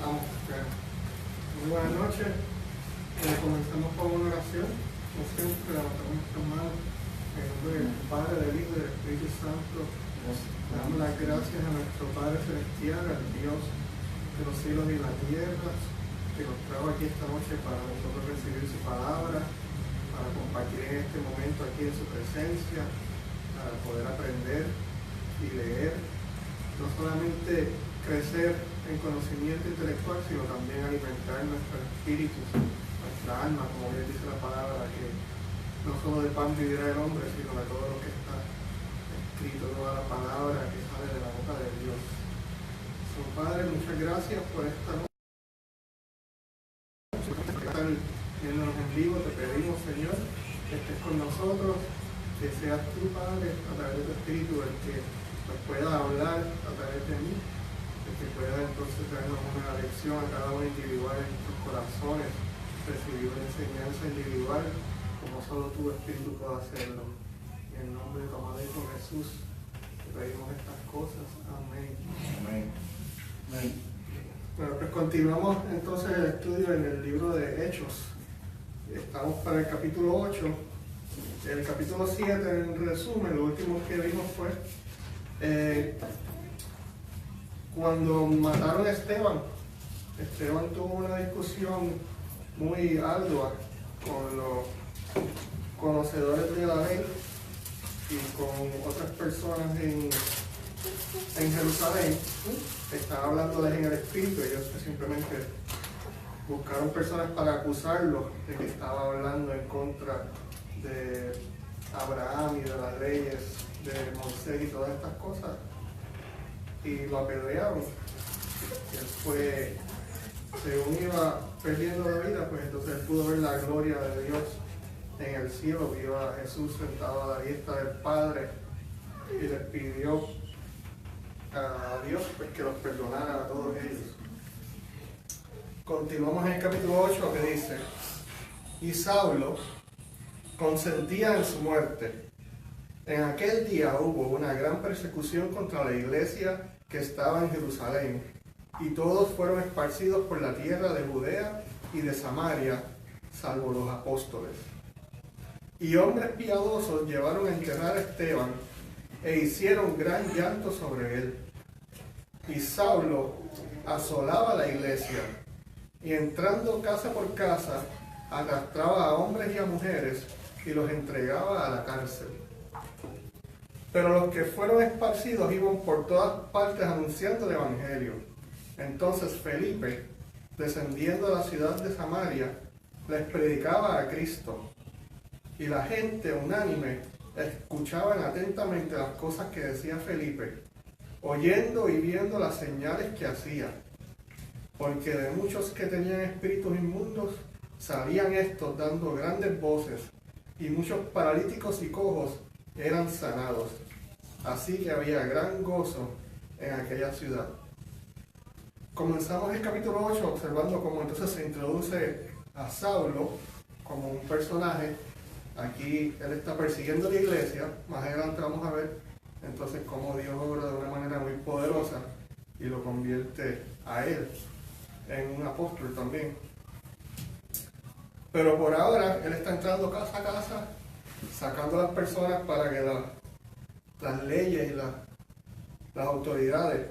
Vamos, muy buenas noches. Comenzamos con una oración. Como siempre, levantamos nuestras manos en nombre del Padre, del Hijo y del Espíritu Santo. Le damos las gracias a nuestro Padre Celestial, al Dios de los cielos y la tierra, que nos trajo aquí esta noche para nosotros recibir su palabra, para compartir en este momento aquí en su presencia, para poder aprender y leer, no solamente crecer en conocimiento intelectual, sino también alimentar nuestro espíritu, nuestra alma, como bien dice la palabra, que no solo de pan vivirá el hombre, sino de todo lo que está escrito, toda la palabra que sale de la boca de Dios. So, Padre, muchas gracias por esta noche. En vivo te pedimos, Señor, que estés con nosotros, que seas tú, Padre, a través de tu Espíritu, el que nos pueda hablar a través de mí, el que pueda entonces darnos una lección a cada uno individual en nuestros corazones, recibir una enseñanza individual, como solo tu Espíritu puede hacerlo. En el nombre de tu amado Hijo Jesús, te pedimos estas cosas. Amén. Amén. Amén. Bueno, pues continuamos entonces el estudio en el libro de Hechos. Estamos para el capítulo 8. El capítulo 7, en resumen, lo último que vimos fue cuando mataron a Esteban. Esteban tuvo una discusión muy ardua con los conocedores de la ley y con otras personas en Jerusalén. Estaban hablándoles en el espíritu, ellos simplemente buscaron personas para acusarlo de que estaba hablando en contra de Abraham y de las leyes de Moisés y todas estas cosas, y lo apedrearon. Él según iba perdiendo la vida, pues entonces él pudo ver la gloria de Dios en el cielo, vio a Jesús sentado a la diestra del Padre y les pidió a Dios pues, que los perdonara a todos ellos. Continuamos en el capítulo 8, que dice: y Saulo consentía en su muerte. En aquel día hubo una gran persecución contra la iglesia que estaba en Jerusalén, y todos fueron esparcidos por la tierra de Judea y de Samaria, salvo los apóstoles. Y hombres piadosos llevaron a enterrar a Esteban, e hicieron gran llanto sobre él. Y Saulo asolaba la iglesia, y entrando casa por casa, arrastraba a hombres y a mujeres, y los entregaba a la cárcel. Pero los que fueron esparcidos iban por todas partes anunciando el evangelio. Entonces Felipe, descendiendo a la ciudad de Samaria, les predicaba a Cristo. Y la gente unánime escuchaban atentamente las cosas que decía Felipe, oyendo y viendo las señales que hacía. Porque de muchos que tenían espíritus inmundos, salían estos dando grandes voces, y muchos paralíticos y cojos eran sanados. Así que había gran gozo en aquella ciudad. Comenzamos el capítulo 8 observando cómo entonces se introduce a Saulo como un personaje. Aquí él está persiguiendo la iglesia. Más adelante vamos a ver entonces cómo Dios obra de una manera muy poderosa y lo convierte a él en un apóstol también. Pero por ahora él está entrando casa a casa, sacando a las personas para que las leyes y las autoridades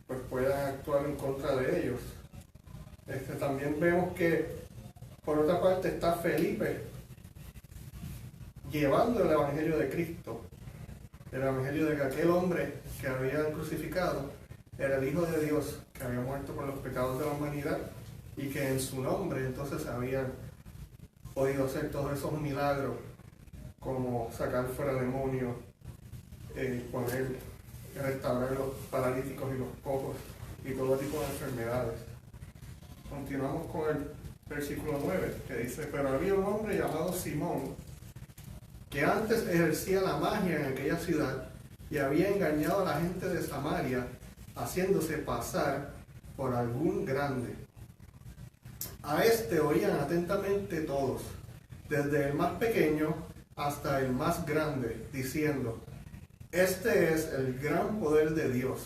pues puedan actuar en contra de ellos. También vemos que por otra parte está Felipe llevando el evangelio de Cristo, el evangelio de que aquel hombre que habían crucificado era el Hijo de Dios, que había muerto por los pecados de la humanidad y que en su nombre entonces habían podido hacer todos esos milagros, como sacar fuera demonios, poder restaurar los paralíticos y los cojos y todo tipo de enfermedades. Continuamos con el versículo 9, que dice: pero había un hombre llamado Simón, que antes ejercía la magia en aquella ciudad y había engañado a la gente de Samaria, haciéndose pasar por algún grande. A este oían atentamente todos, desde el más pequeño hasta el más grande, diciendo: este es el gran poder de Dios.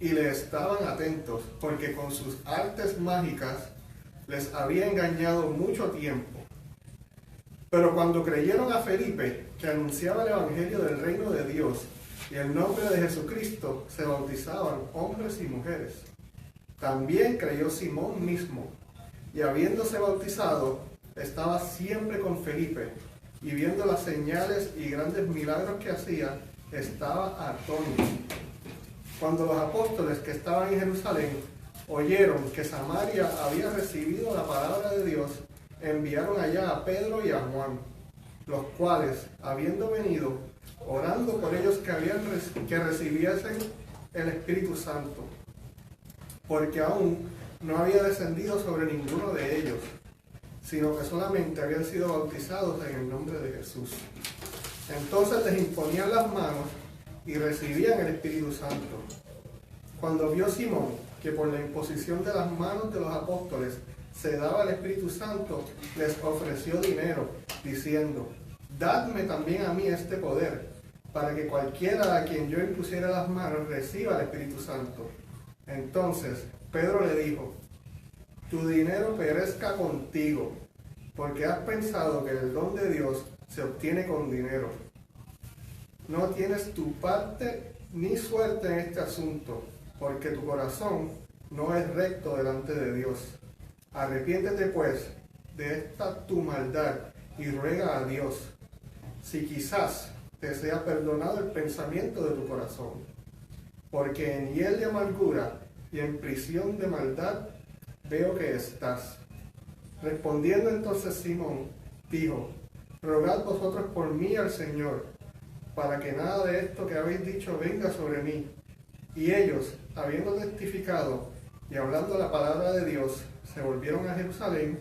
y le estaban atentos, porque con sus artes mágicas les había engañado mucho tiempo. Pero cuando creyeron a Felipe, que anunciaba el Evangelio del reino de Dios y el nombre de Jesucristo, se bautizaban hombres y mujeres. También creyó Simón mismo, y habiéndose bautizado, estaba siempre con Felipe, y viendo las señales y grandes milagros que hacía, estaba atónito. Cuando los apóstoles que estaban en Jerusalén oyeron que Samaria había recibido la palabra de Dios, enviaron allá a Pedro y a Juan, los cuales, habiendo venido, orando por ellos que recibiesen el Espíritu Santo, porque aún no había descendido sobre ninguno de ellos, sino que solamente habían sido bautizados en el nombre de Jesús. Entonces les imponían las manos y recibían el Espíritu Santo. Cuando vio Simón que por la imposición de las manos de los apóstoles se daba el Espíritu Santo, les ofreció dinero, diciendo: dadme también a mí este poder, para que cualquiera a quien yo impusiera las manos reciba el Espíritu Santo. Entonces Pedro le dijo: tu dinero perezca contigo, porque has pensado que el don de Dios se obtiene con dinero. No tienes tu parte ni suerte en este asunto, porque tu corazón no es recto delante de Dios. Arrepiéntete pues de esta tu maldad y ruega a Dios, si quizás te sea perdonado el pensamiento de tu corazón, porque en hiel de amargura y en prisión de maldad veo que estás. Respondiendo entonces Simón, dijo: rogad vosotros por mí al Señor, para que nada de esto que habéis dicho venga sobre mí. Y ellos, habiendo testificado y hablando la palabra de Dios, se volvieron a Jerusalén,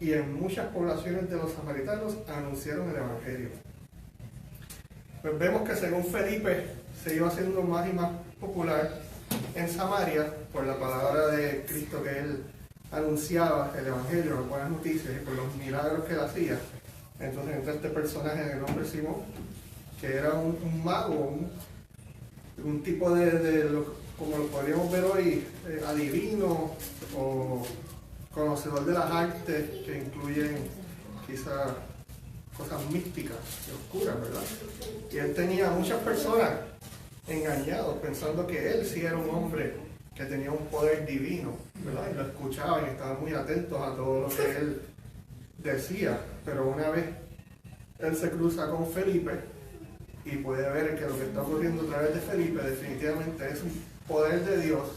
y en muchas poblaciones de los samaritanos anunciaron el Evangelio. Pues vemos que según Felipe se iba haciendo más y más popular en Samaria por la palabra de Cristo que él anunciaba, el Evangelio, las buenas noticias, y por los milagros que él hacía. Entonces entra este personaje de nombre Simón, que era un mago, un tipo como lo podríamos ver hoy, adivino o conocedor de las artes, que incluyen quizás cosas místicas y oscuras, ¿verdad? Y él tenía a muchas personas engañados, pensando que él sí era un hombre que tenía un poder divino, ¿verdad? Y lo escuchaban y estaban muy atentos a todo lo que él decía. Pero una vez él se cruza con Felipe y puede ver que lo que está ocurriendo a través de Felipe definitivamente es un poder de Dios.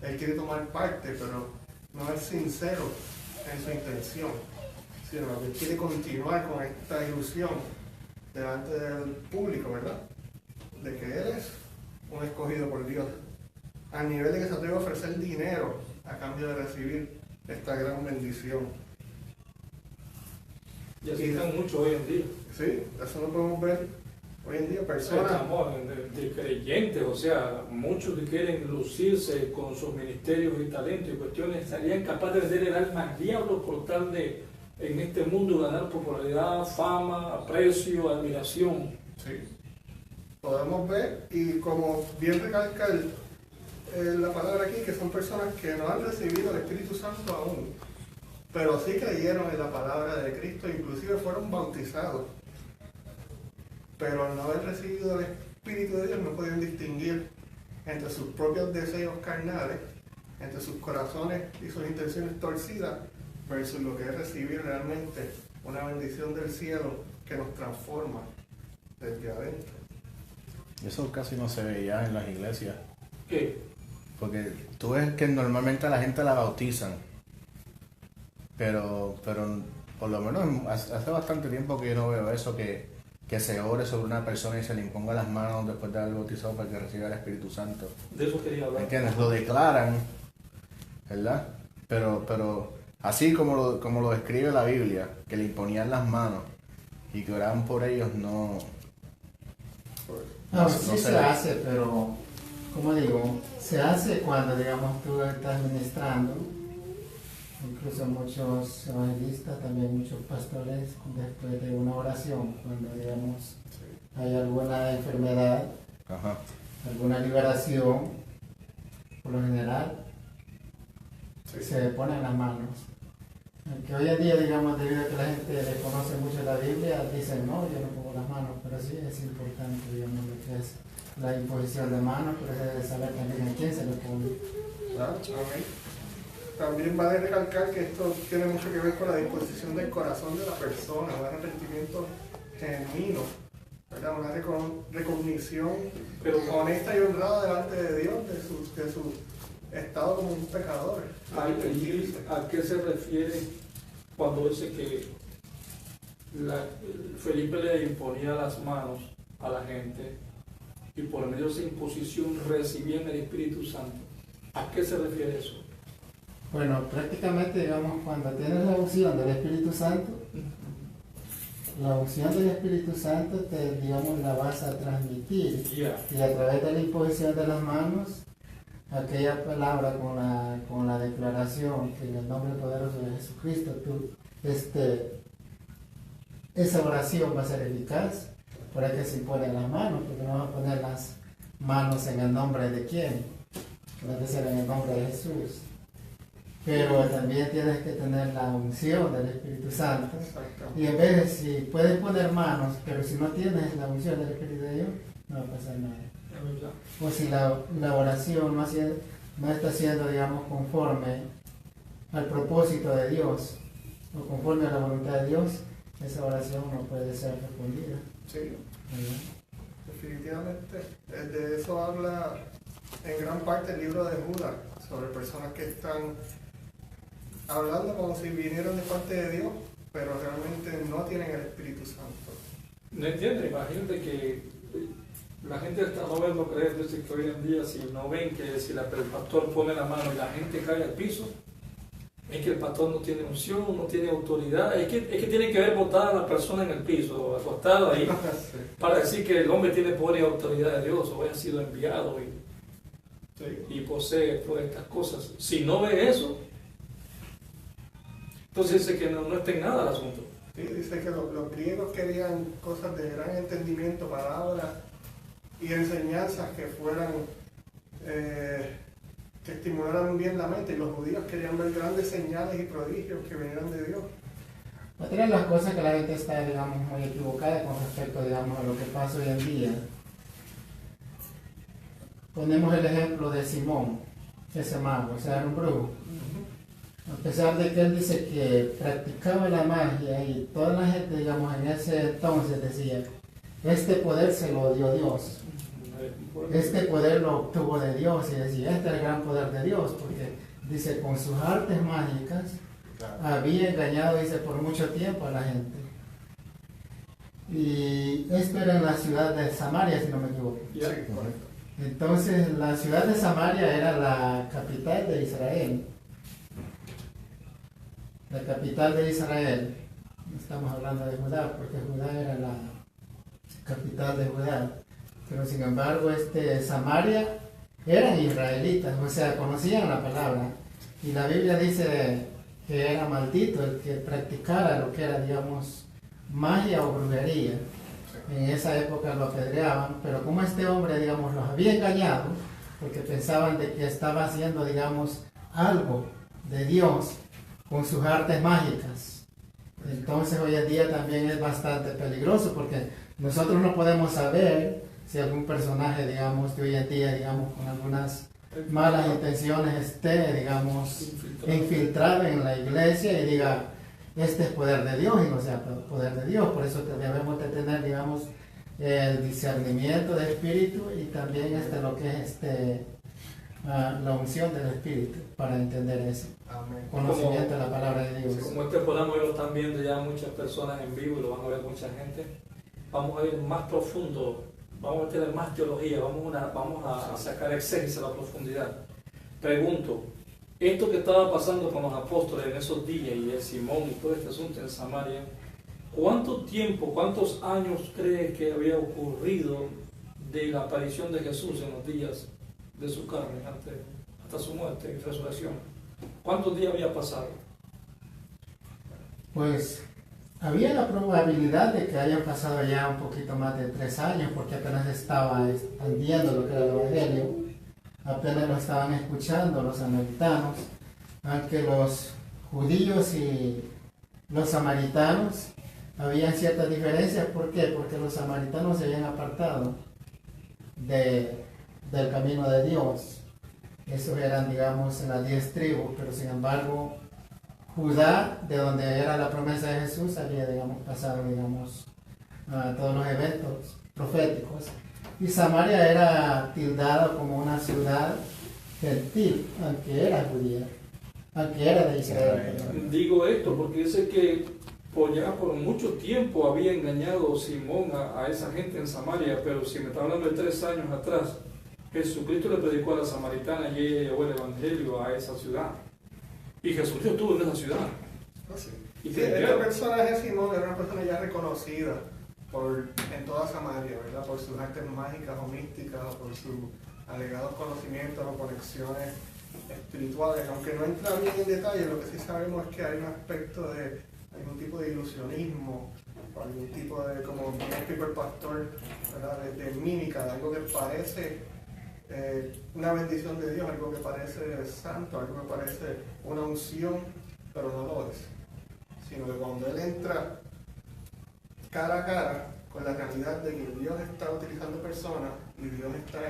Él quiere tomar parte, pero no es sincero en su intención, sino que él quiere continuar con esta ilusión delante del público, ¿verdad? De que él es un escogido por Dios, a nivel de que se atreve a ofrecer dinero a cambio de recibir esta gran bendición. Y así están muchos hoy en día. Sí, eso lo podemos ver hoy en día, personas. Estamos de creyentes, o sea, muchos que quieren lucirse con sus ministerios y talentos y cuestiones, estarían capaces de vender el alma al diablo por tal de, en este mundo, ganar popularidad, fama, aprecio, admiración. Sí, podemos ver, y como bien recalca la palabra aquí, que son personas que no han recibido el Espíritu Santo aún, pero sí creyeron en la palabra de Cristo, inclusive fueron bautizados, pero al no haber recibido el Espíritu de Dios no podían distinguir entre sus propios deseos carnales, entre sus corazones y sus intenciones torcidas, versus lo que es recibir realmente una bendición del cielo que nos transforma desde adentro. Eso casi no se veía en las iglesias. ¿Qué? Porque tú ves que normalmente a la gente la bautizan, pero por lo menos hace bastante tiempo que yo no veo eso, que se ore sobre una persona y se le imponga las manos después de haber bautizado para que reciba el Espíritu Santo. De eso quería hablar. ¿Entiendes? Lo declaran, ¿verdad? Pero así como lo describe la Biblia, que le imponían las manos y que oraban por ellos, no Sí se hace, pero, como digo, se hace cuando, digamos, tú estás ministrando. Incluso muchos evangelistas, también muchos pastores, después de una oración, cuando, digamos, hay alguna enfermedad, Ajá. alguna liberación, por lo general, Sí. se ponen las manos. Aunque hoy en día, digamos, debido a que la gente desconoce mucho la Biblia, dicen, no, yo no pongo las manos, pero sí es importante, digamos, lo que es la imposición de manos, pero se debe saber también a quién se le pone. Amén. También vale recalcar que esto tiene mucho que ver con la disposición del corazón de la persona, un arrepentimiento genuino, ¿verdad? Una recognición Pero honesta y honrada delante de Dios de su estado como un pecador. ¿a qué se refiere cuando dice que Felipe le imponía las manos a la gente y por medio de esa imposición recibían el Espíritu Santo? ¿A qué se refiere eso? Bueno, prácticamente, digamos, cuando tienes la unción del Espíritu Santo, la unción del Espíritu Santo te, digamos, la vas a transmitir. Ya. Y a través de la imposición de las manos, aquella palabra con la declaración que en el nombre poderoso de Jesucristo, esa oración va a ser eficaz. Por eso se imponen las manos, porque no vas a poner las manos en el nombre de quién, debe ser en el nombre de Jesús. Pero también tienes que tener la unción del Espíritu Santo. Y en vez de, si puedes poner manos, pero si no tienes la unción del Espíritu de Dios, no va a pasar nada. O si la oración no está siendo, digamos, conforme al propósito de Dios, o conforme a la voluntad de Dios, esa oración no puede ser respondida. Sí, ¿Verdad? definitivamente. De eso habla en gran parte el libro de Judas, sobre personas que están hablando como si vinieran de parte de Dios, pero realmente no tienen el Espíritu Santo. No entiendo, imagínate que la gente está no verlo creer, dice que hoy en día si no ven que si el pastor pone la mano y la gente cae al piso, es que el pastor no tiene unción, no tiene autoridad, es que tiene que ver botada a la persona en el piso, acostada ahí, Sí. para decir que el hombre tiene poder y autoridad de Dios, o haya sido enviado Sí. y posee todas estas cosas. Si no ve eso, entonces dice que no está en nada el asunto. Sí, dice que los griegos querían cosas de gran entendimiento, palabras y enseñanzas que fueran, que estimularan bien la mente, y los judíos querían ver grandes señales y prodigios que vinieran de Dios. Otra de las cosas que la gente está, digamos, muy equivocada con respecto, digamos, a lo que pasa hoy en día. Ponemos el ejemplo de Simón, ese mago, o sea, era un brujo. A pesar de que él dice que practicaba la magia y toda la gente, digamos, en ese entonces decía, este poder se lo dio Dios. Este poder lo obtuvo de Dios, y decía, este es el gran poder de Dios, porque dice, con sus artes mágicas había engañado, dice, por mucho tiempo a la gente. Y esto era en la ciudad de Samaria, si no me equivoco. Sí, correcto. Entonces, la ciudad de Samaria era la capital de Israel. La capital de Israel, no estamos hablando de Judá, porque Judá era la capital de Judá. Pero sin embargo, Samaria eran israelitas, o sea, conocían la palabra. Y la Biblia dice que era maldito el que practicara lo que era, digamos, magia o brujería. En esa época lo apedreaban, pero como este hombre, digamos, los había engañado, porque pensaban de que estaba haciendo, digamos, algo de Dios con sus artes mágicas. Entonces hoy en día también es bastante peligroso, porque nosotros no podemos saber si algún personaje, digamos, de hoy en día, digamos, con algunas malas intenciones esté, digamos, infiltrado en la iglesia y diga, este es poder de Dios y no sea poder de Dios. Por eso debemos de tener, digamos, el discernimiento del Espíritu y también lo que es la unción del Espíritu para entender eso. Amén. Conocimiento de la palabra de Dios. Como este programa lo están viendo ya muchas personas en vivo y lo van a ver mucha gente, vamos a ir más profundo, vamos a tener más teología, vamos a sacar exégesis a la profundidad. Pregunto, esto que estaba pasando con los apóstoles en esos días y el Simón y todo este asunto en Samaria, ¿cuánto tiempo, cuántos años crees que había ocurrido de la aparición de Jesús en los días de su carne, hasta su muerte y resurrección? ¿Cuántos días había pasado? Pues había la probabilidad de que hayan pasado ya un poquito más de 3 años, porque apenas estaba expandiendo lo que era el Evangelio. apenas lo estaban escuchando los samaritanos, aunque los judíos y los samaritanos habían ciertas diferencias. ¿Por qué? Porque los samaritanos se habían apartado del camino de Dios. Esos eran, digamos, las 10 tribus, pero sin embargo, Judá, de donde era la promesa de Jesús, había, digamos, pasado, digamos, a todos los eventos proféticos. Y Samaria era tildada como una ciudad gentil, aunque era judía, aunque era de Israel. Digo esto porque sé que por mucho tiempo había engañado Simón a esa gente en Samaria, pero si me está hablando de 3 años atrás, Jesucristo le predicó a la samaritana y ella llevó el evangelio a esa ciudad. Y Jesucristo estuvo en esa ciudad. Oh, sí. Y Sí, que- este personaje Simón era una persona ya reconocida en toda Samaria, ¿verdad? Por sus artes mágicas o místicas, o por sus alegados conocimientos o conexiones espirituales. Aunque no entra bien en detalle, lo que sí sabemos es que hay un aspecto de algún tipo de ilusionismo, o algún tipo de, como bien explicó el pastor, ¿verdad? De mímica, de algo que parece una bendición de Dios, algo que parece santo, algo que parece una unción, pero no lo es. Sino que cuando él entra cara a cara con la realidad de que Dios está utilizando personas y Dios está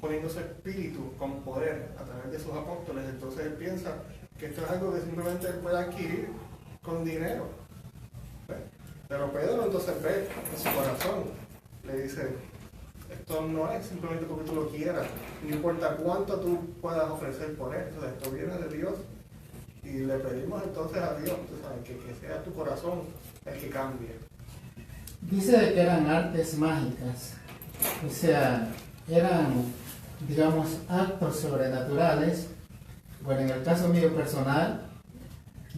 poniendo su espíritu con poder a través de sus apóstoles, entonces él piensa que esto es algo que simplemente él puede adquirir con dinero. ¿Ves? Pero Pedro entonces ve en su corazón, le dice, esto no es simplemente porque tú lo quieras, no importa cuánto tú puedas ofrecer por esto, esto viene de Dios. Y le pedimos entonces a Dios, tú sabes, que sea tu corazón el que cambie. Dice de que eran artes mágicas, o sea, eran, digamos, actos sobrenaturales. Bueno, en el caso mío personal,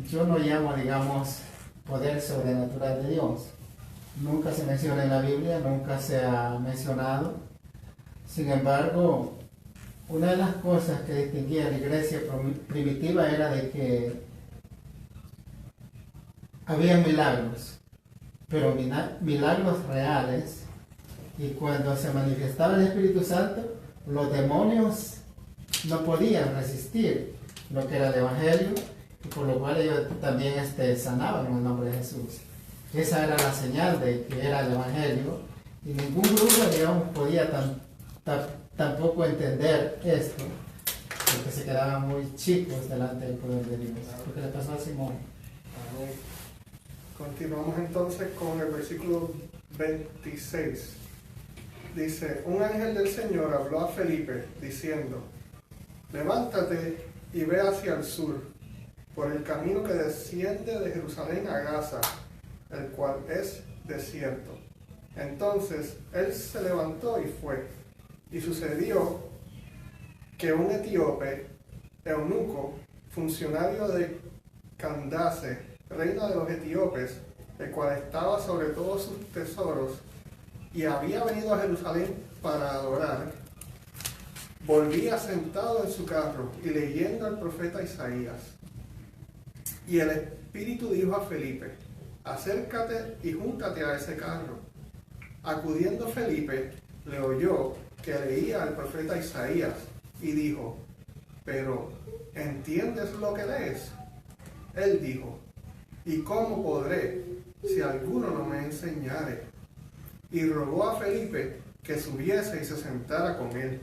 yo no llamo, digamos, poder sobrenatural de Dios. Nunca se menciona en la Biblia, nunca se ha mencionado. Sin embargo, una de las cosas que distinguía a la iglesia primitiva era de que había milagros, pero milagros reales, y cuando se manifestaba el Espíritu Santo, los demonios no podían resistir lo que era el Evangelio, y por lo cual ellos también sanaban en el nombre de Jesús. Esa era la señal de que era el Evangelio, y ningún grupo, digamos, podía tampoco entender esto, porque se quedaban muy chicos delante del poder de Dios. Lo que le pasó a Simón. Amén. Continuamos entonces con el versículo 26. Dice, un ángel del Señor habló a Felipe diciendo, levántate y ve hacia el sur, por el camino que desciende de Jerusalén a Gaza, el cual es desierto. Entonces él se levantó y fue. Y sucedió que un etíope, eunuco, funcionario de Candace, reina de los etíopes, el cual estaba sobre todos sus tesoros, y había venido a Jerusalén para adorar, volvía sentado en su carro y leyendo al profeta Isaías. Y el Espíritu dijo a Felipe, acércate y júntate a ese carro. Acudiendo Felipe, le oyó que leía al profeta Isaías y dijo, pero ¿entiendes lo que lees? Él dijo, ¿y cómo podré si alguno no me enseñare? Y rogó a Felipe que subiese y se sentara con él.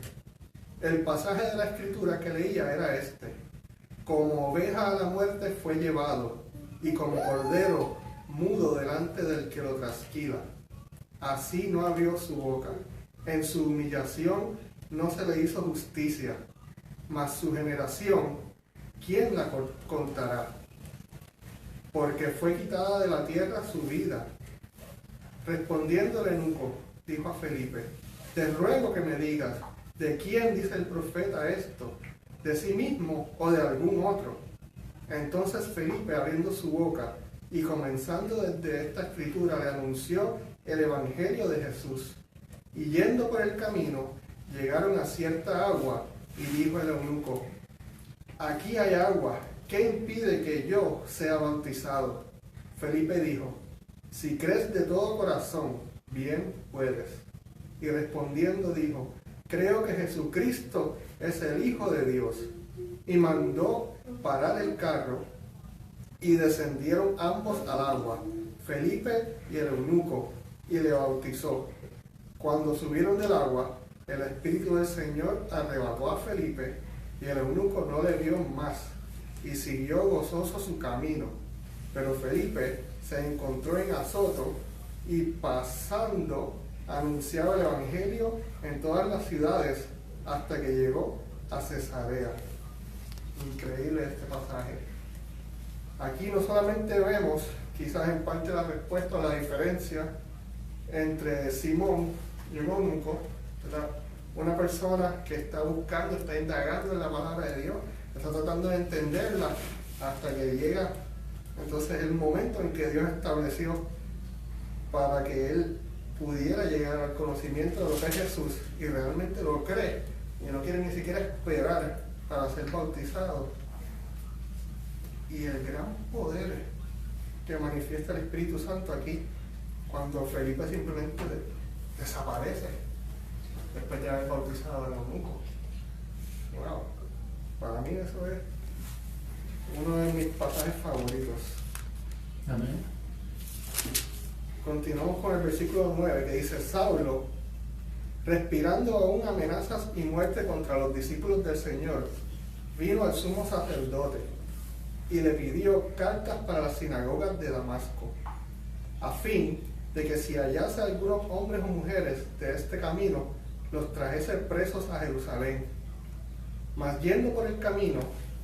El pasaje de la escritura que leía era este, como oveja a la muerte fue llevado, y como cordero mudo delante del que lo trasquila. Así no abrió su boca. En su humillación no se le hizo justicia, mas su generación, ¿quién la contará? Porque fue quitada de la tierra su vida. Respondiendo el eunuco, dijo a Felipe, te ruego que me digas, ¿de quién dice el profeta esto? ¿De sí mismo o de algún otro? Entonces Felipe, abriendo su boca y comenzando desde esta escritura, le anunció el evangelio de Jesús. Y yendo por el camino, llegaron a cierta agua, y dijo el eunuco, aquí hay agua, ¿qué impide que yo sea bautizado? Felipe dijo, si crees de todo corazón, bien puedes. Y respondiendo dijo, creo que Jesucristo es el Hijo de Dios. Y mandó parar el carro y descendieron ambos al agua, Felipe y el eunuco, y le bautizó. Cuando subieron del agua, el Espíritu del Señor arrebató a Felipe y el eunuco no le vio más y siguió gozoso su camino. Pero Felipe se encontró en Azoto y pasando anunciaba el Evangelio en todas las ciudades hasta que llegó a Cesarea. Increíble este pasaje. Aquí no solamente vemos quizás en parte la respuesta a la diferencia entre Simón y un eunuco, ¿verdad? Una persona que está buscando, está indagando en la palabra de Dios, está tratando de entenderla hasta que llega entonces el momento en que Dios estableció para que él pudiera llegar al conocimiento de lo que es Jesús y realmente lo cree y no quiere ni siquiera esperar para ser bautizado. Y el gran poder que manifiesta el Espíritu Santo aquí, cuando Felipe simplemente desaparece después de haber bautizado al eunuco. Wow, para mí eso es uno de mis pasajes favoritos. Amén. Continuamos con el versículo 9 que dice: Saulo, respirando aún amenazas y muerte contra los discípulos del Señor, vino al sumo sacerdote y le pidió cartas para las sinagogas de Damasco, a fin de que si hallase algunos hombres o mujeres de este camino, los trajese presos a Jerusalén. Mas yendo por el camino,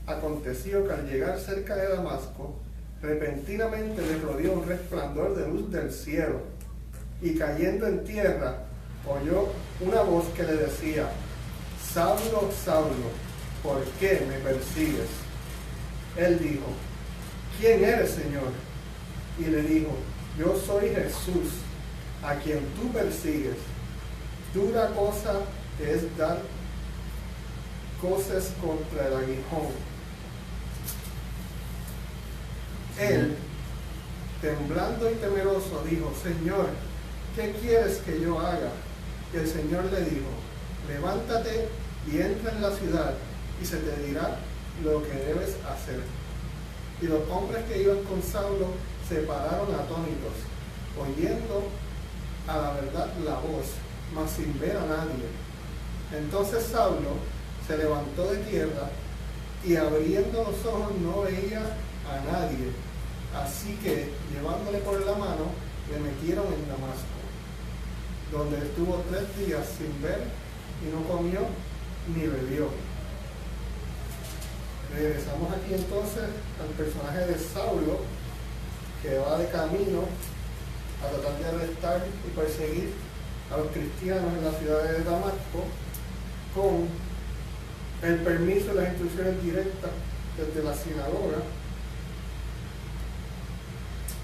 aconteció que al llegar cerca de Damasco, repentinamente le rodeó un resplandor de luz del cielo, y cayendo en tierra, oyó una voz que le decía: Saulo, Saulo, ¿por qué me persigues? Él dijo: ¿Quién eres, Señor? Y le dijo: Yo soy Jesús, a quien tú persigues. Dura cosa es dar coces contra el aguijón. Él, temblando y temeroso, dijo: Señor, ¿qué quieres que yo haga? Y el Señor le dijo: Levántate y entra en la ciudad, y se te dirá lo que debes hacer. Y los hombres que iban con Saulo se pararon atónitos, oyendo a la verdad la voz, mas sin ver a nadie. Entonces Saulo se levantó de tierra y abriendo los ojos no veía a nadie. Así que, llevándole por la mano, le metieron en Damasco, donde estuvo 3 días sin ver y no comió ni bebió. Regresamos aquí entonces al personaje de Saulo, que va de camino a tratar de arrestar y perseguir a los cristianos en la ciudad de Damasco, con el permiso y las instrucciones directas desde la sinagoga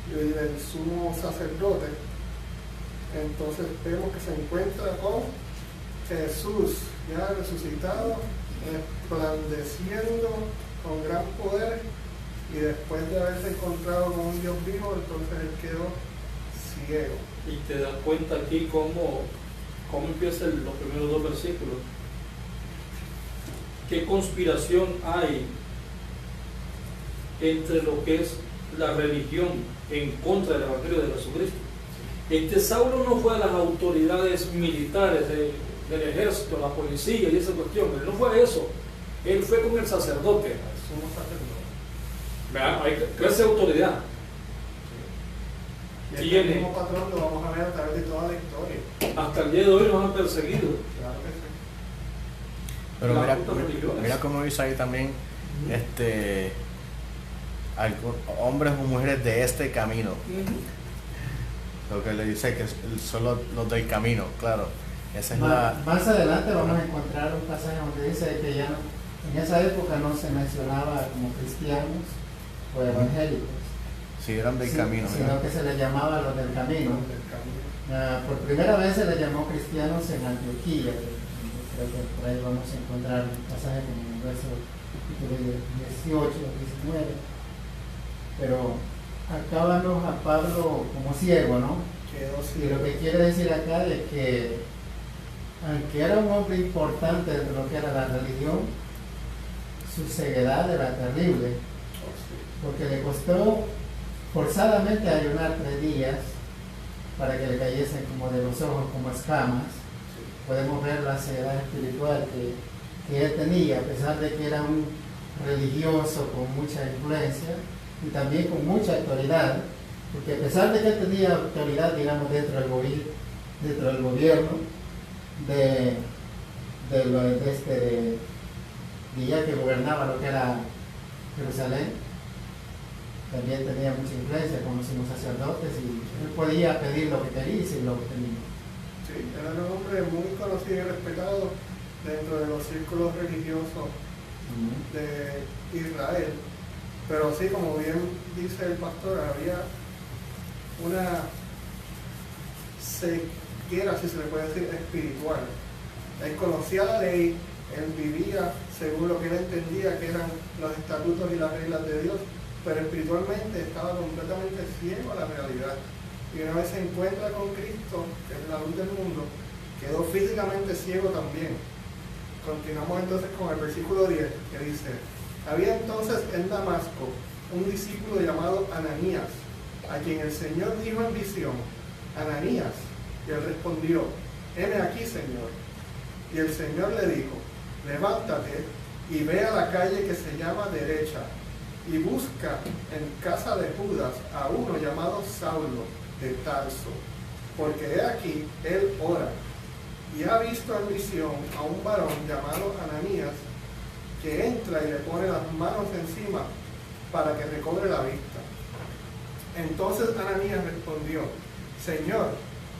y del sumo sacerdote. Entonces vemos que se encuentra con Jesús ya resucitado, resplandeciendo con gran poder, y después de haberse encontrado con un Dios vivo, entonces él quedó ciego. Y te das cuenta aquí cómo empiezan los primeros 2 versículos. ¿Qué conspiración hay entre lo que es la religión en contra del Evangelio de Jesucristo? Saulo no fue a las autoridades militares del ejército, la policía y esa cuestión. Él no fue eso. Él fue con el sacerdote. Sumo sacerdote. Vean, hay clase de autoridad. Y el mismo patrón lo vamos a ver a través de toda la historia. Hasta el día de hoy nos han perseguido. Claro que sí. Pero mira cómo dice ahí también, hombres o mujeres de este camino. Lo que le dice que son los del camino, claro. Esa es más adelante vamos a encontrar un pasaje donde dice que ya en esa época no se mencionaba como cristianos o evangélicos. Sí, eran del camino. Sino que se les llamaba los del camino. Por primera vez se les llamó cristianos en Antioquía. Creo que por ahí vamos a encontrar un pasaje como en el verso 18 o 19. Pero acá vemos a Pablo como ciego, ¿no? Quedó Y ciego. lo que quiere decir acá es que aunque era un hombre importante dentro de lo que era la religión, su ceguedad era terrible, porque le costó forzadamente ayunar 3 días para que le cayesen como de los ojos, como escamas. Podemos ver la ceguedad espiritual que él tenía, a pesar de que era un religioso con mucha influencia y también con mucha autoridad, porque a pesar de que él tenía autoridad, digamos, dentro del gobierno de ya que gobernaba lo que era Jerusalén, también tenía mucha influencia con los sumos sacerdotes y él podía pedir lo que quería y decir lo que tenía. Sí, era un hombre muy conocido y respetado dentro de los círculos religiosos de Israel. Pero sí, como bien dice el pastor, había una ceguera, si se le puede decir, espiritual. Él conocía la ley, él vivía según lo que él entendía que eran los estatutos y las reglas de Dios, pero espiritualmente estaba completamente ciego a la realidad. Y una vez se encuentra con Cristo, que es la luz del mundo, quedó físicamente ciego también. Continuamos entonces con el versículo 10, que dice: había entonces en Damasco un discípulo llamado Ananías, a quien el Señor dijo en visión: Ananías. Y él respondió: heme aquí, Señor. Y el Señor le dijo: levántate y ve a la calle que se llama Derecha, y busca en casa de Judas a uno llamado Saulo de Tarso, porque he aquí, él ora, y ha visto en visión a un varón llamado Ananías, que entra y le pone las manos encima para que recobre la vista. Entonces Ananías respondió: Señor,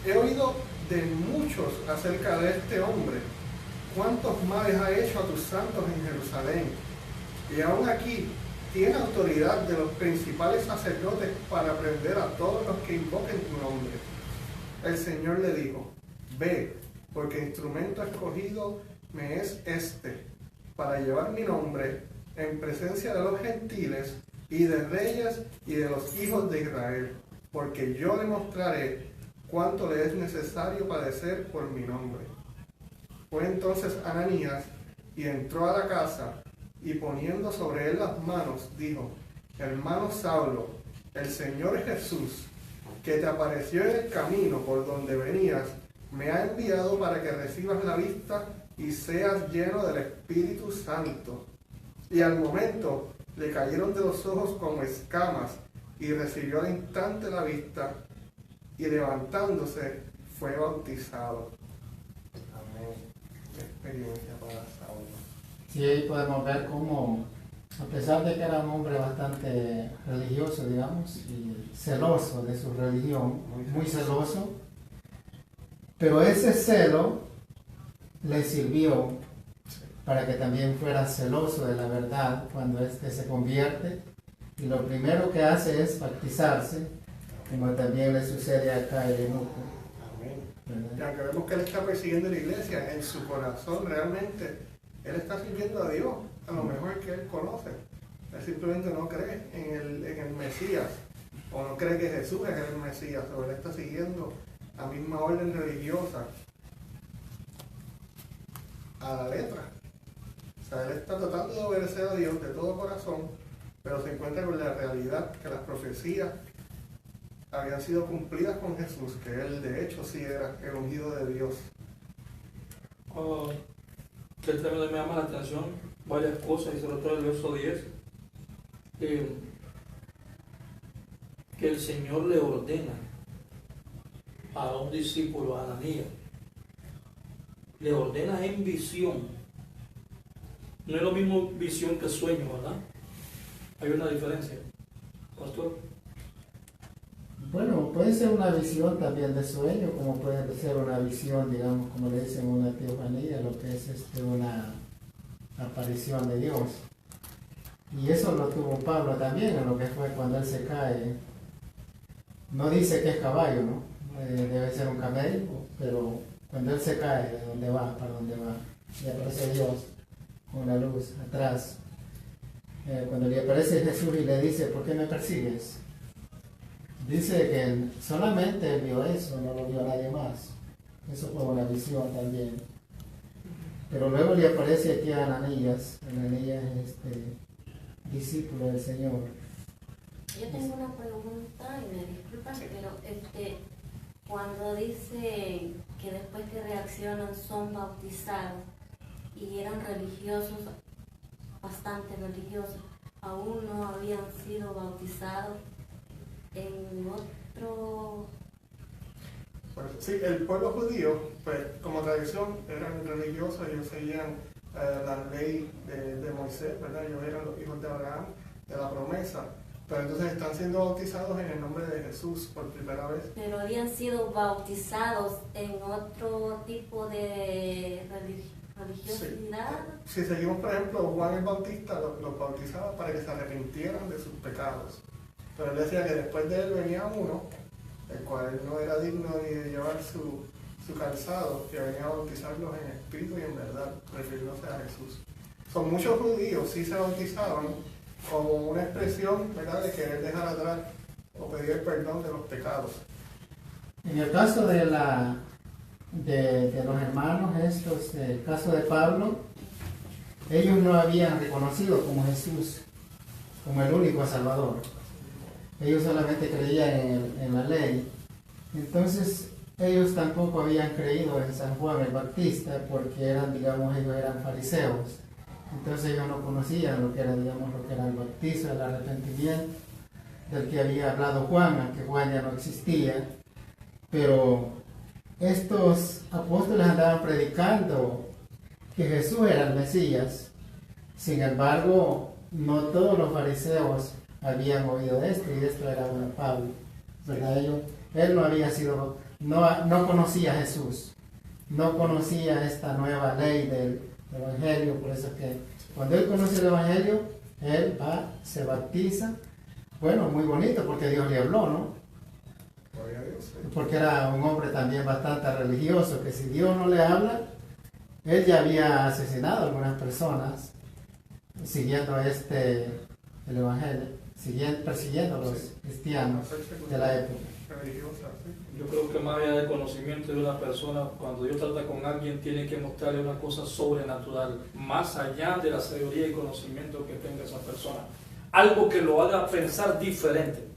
he oído de muchos acerca de este hombre, cuántos males ha hecho a tus santos en Jerusalén, y aún aquí tiene autoridad de los principales sacerdotes para prender a todos los que invoquen tu nombre. El Señor le dijo: ve, porque instrumento escogido me es este, para llevar mi nombre en presencia de los gentiles y de reyes y de los hijos de Israel, porque yo le mostraré cuánto le es necesario padecer por mi nombre. Fue entonces Ananías y entró a la casa, y poniendo sobre él las manos, dijo: hermano Saulo, el Señor Jesús, que te apareció en el camino por donde venías, me ha enviado para que recibas la vista y seas lleno del Espíritu Santo. Y al momento le cayeron de los ojos como escamas, y recibió al instante la vista, y levantándose fue bautizado. Amén. Qué experiencia para Saulo. Sí, ahí podemos ver cómo, a pesar de que era un hombre bastante religioso, digamos, y celoso de su religión, muy celoso, pero ese celo le sirvió para que también fuera celoso de la verdad cuando éste se convierte, y lo primero que hace es bautizarse, como también le sucede acá en Eunuco. Y aunque vemos que él está persiguiendo la iglesia, en su corazón realmente él está sirviendo a Dios, a lo mejor que él conoce. Él simplemente no cree en el Mesías, o no cree que Jesús es el Mesías, o él está siguiendo la misma orden religiosa a la letra. O sea, él está tratando de obedecer a Dios de todo corazón, pero se encuentra con la realidad que las profecías habían sido cumplidas con Jesús, que él de hecho sí era el ungido de Dios. Que también me llama la atención varias cosas, y sobre todo el verso 10, que el Señor le ordena a un discípulo, a Ananías, le ordena en visión. No es lo mismo visión que sueño, ¿verdad? Hay una diferencia, pastor. Bueno, puede ser una visión también de sueño, como puede ser una visión, digamos, como le dicen, una teofanía, lo que es una aparición de Dios. Y eso lo tuvo Pablo también, en lo que fue cuando él se cae. No dice que es caballo, ¿no? Debe ser un camello, pero cuando él se cae, ¿de dónde va? ¿Para dónde va? Y aparece Dios con la luz atrás. Cuando le aparece Jesús y le dice: ¿por qué me persigues? Dice que solamente él vio eso, no lo vio nadie más. Eso fue una visión también. Pero luego le aparece aquí a Ananías es discípulo del Señor. Yo tengo una pregunta y me disculpan, pero cuando dice que después que reaccionan son bautizados y eran religiosos, bastante religiosos, aún no habían sido bautizados en otro... Pues, sí, el pueblo judío, pues, como tradición, eran religiosos, ellos seguían la ley de Moisés, ¿verdad? Ellos eran los hijos de Abraham, de la promesa, pero entonces están siendo bautizados en el nombre de Jesús por primera vez. Pero habían sido bautizados en otro tipo de religiosidad. Sí. Si seguimos, por ejemplo, Juan el Bautista los bautizaba para que se arrepintieran de sus pecados, pero él decía que después de él venía uno, el cual no era digno ni de llevar su calzado, que venía a bautizarlos en espíritu y en verdad, refiriéndose a Jesús. Son muchos judíos sí se bautizaban como una expresión, ¿verdad?, de querer dejar atrás o pedir el perdón de los pecados. En el caso de los hermanos estos, el caso de Pablo, ellos no habían reconocido como Jesús como el único Salvador. Ellos solamente creían en la ley. Entonces, ellos tampoco habían creído en San Juan el Bautista porque ellos eran fariseos. Entonces ellos no conocían lo que era, lo que era el bautizo, el arrepentimiento del que había hablado Juan, aunque Juan ya no existía. Pero estos apóstoles andaban predicando que Jesús era el Mesías. Sin embargo, no todos los fariseos habían oído esto, y esto era Pablo, ¿verdad? Él no había sido, no conocía a Jesús, no conocía esta nueva ley del Evangelio, por eso que cuando él conoce el Evangelio, él va, se bautiza. Bueno, muy bonito porque Dios le habló, ¿no? Porque era un hombre también bastante religioso, que si Dios no le habla, él ya había asesinado a algunas personas siguiendo el Evangelio, persiguiendo a los cristianos de la época. Yo creo que más allá del conocimiento de una persona, cuando Dios trata con alguien, tiene que mostrarle una cosa sobrenatural, más allá de la sabiduría y conocimiento que tenga esa persona. Algo que lo haga pensar diferente,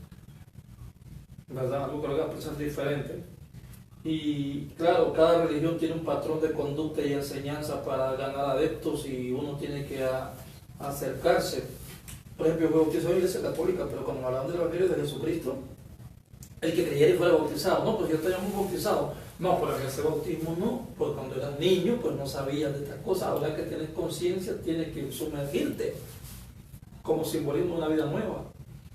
¿verdad? Algo que lo haga pensar diferente. Y claro, cada religión tiene un patrón de conducta y enseñanza para ganar adeptos y uno tiene que acercarse. Por ejemplo, yo fui bautizado en la Iglesia Católica, pero cuando me hablaban del Evangelio de Jesucristo, el que creyera y fuera bautizado, no, pues yo estaba muy bautizado. No, pero en ese bautismo no, porque cuando eras niño, pues no sabías de estas cosas. Ahora que tienes conciencia, tienes que sumergirte como simbolismo de una vida nueva.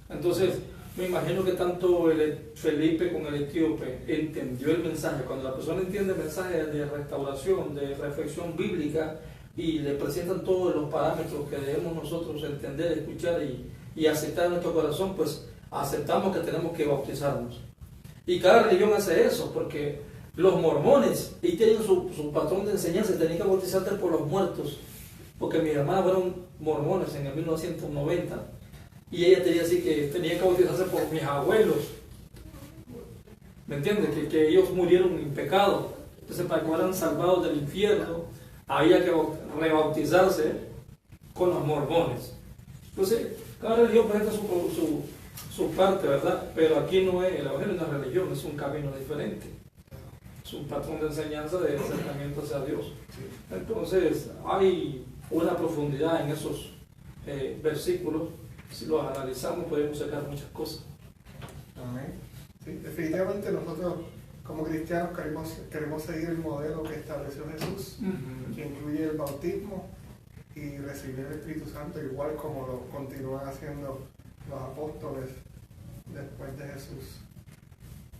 Entonces, me imagino que tanto Felipe con el etíope entendió el mensaje. Cuando la persona entiende el mensaje de restauración, de reflexión bíblica, y le presentan todos los parámetros que debemos nosotros entender, escuchar y aceptar en nuestro corazón, pues aceptamos que tenemos que bautizarnos. Y cada religión hace eso, porque los mormones, y tienen su patrón de enseñanza, tenían que bautizarte por los muertos, porque mis hermanas fueron mormones en el 1990, y ella tenía así que tenía que bautizarse por mis abuelos, ¿me entiendes? Que ellos murieron en pecado, entonces para que fueran salvados del infierno, había que rebautizarse con los mormones. Entonces, cada religión presenta su parte, ¿verdad? Pero aquí no es, el Evangelio no es una religión, es un camino diferente. Es un patrón de enseñanza de acercamiento hacia Dios. Entonces, hay una profundidad en esos versículos. Si los analizamos, podemos sacar muchas cosas. Amén. Sí, definitivamente nosotros, como cristianos, queremos seguir el modelo que estableció Jesús, que incluye el bautismo y recibir el Espíritu Santo, igual como lo continúan haciendo los apóstoles después de Jesús.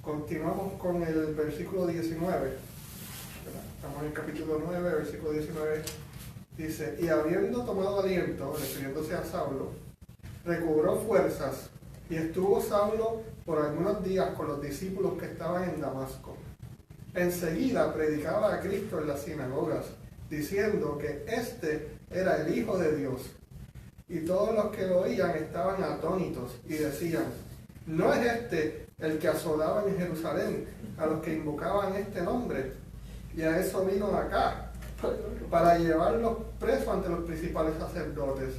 Continuamos con el versículo 19. Estamos en el capítulo 9, versículo 19. Dice, y habiendo tomado aliento, refiriéndose a Saulo, recobró fuerzas y estuvo Saulo por algunos días con los discípulos que estaban en Damasco. Enseguida predicaba a Cristo en las sinagogas, diciendo que éste era el Hijo de Dios. Y todos los que lo oían estaban atónitos y decían, ¿no es este el que asolaba en Jerusalén a los que invocaban este nombre? Y a eso vino acá. para llevarlos presos ante los principales sacerdotes.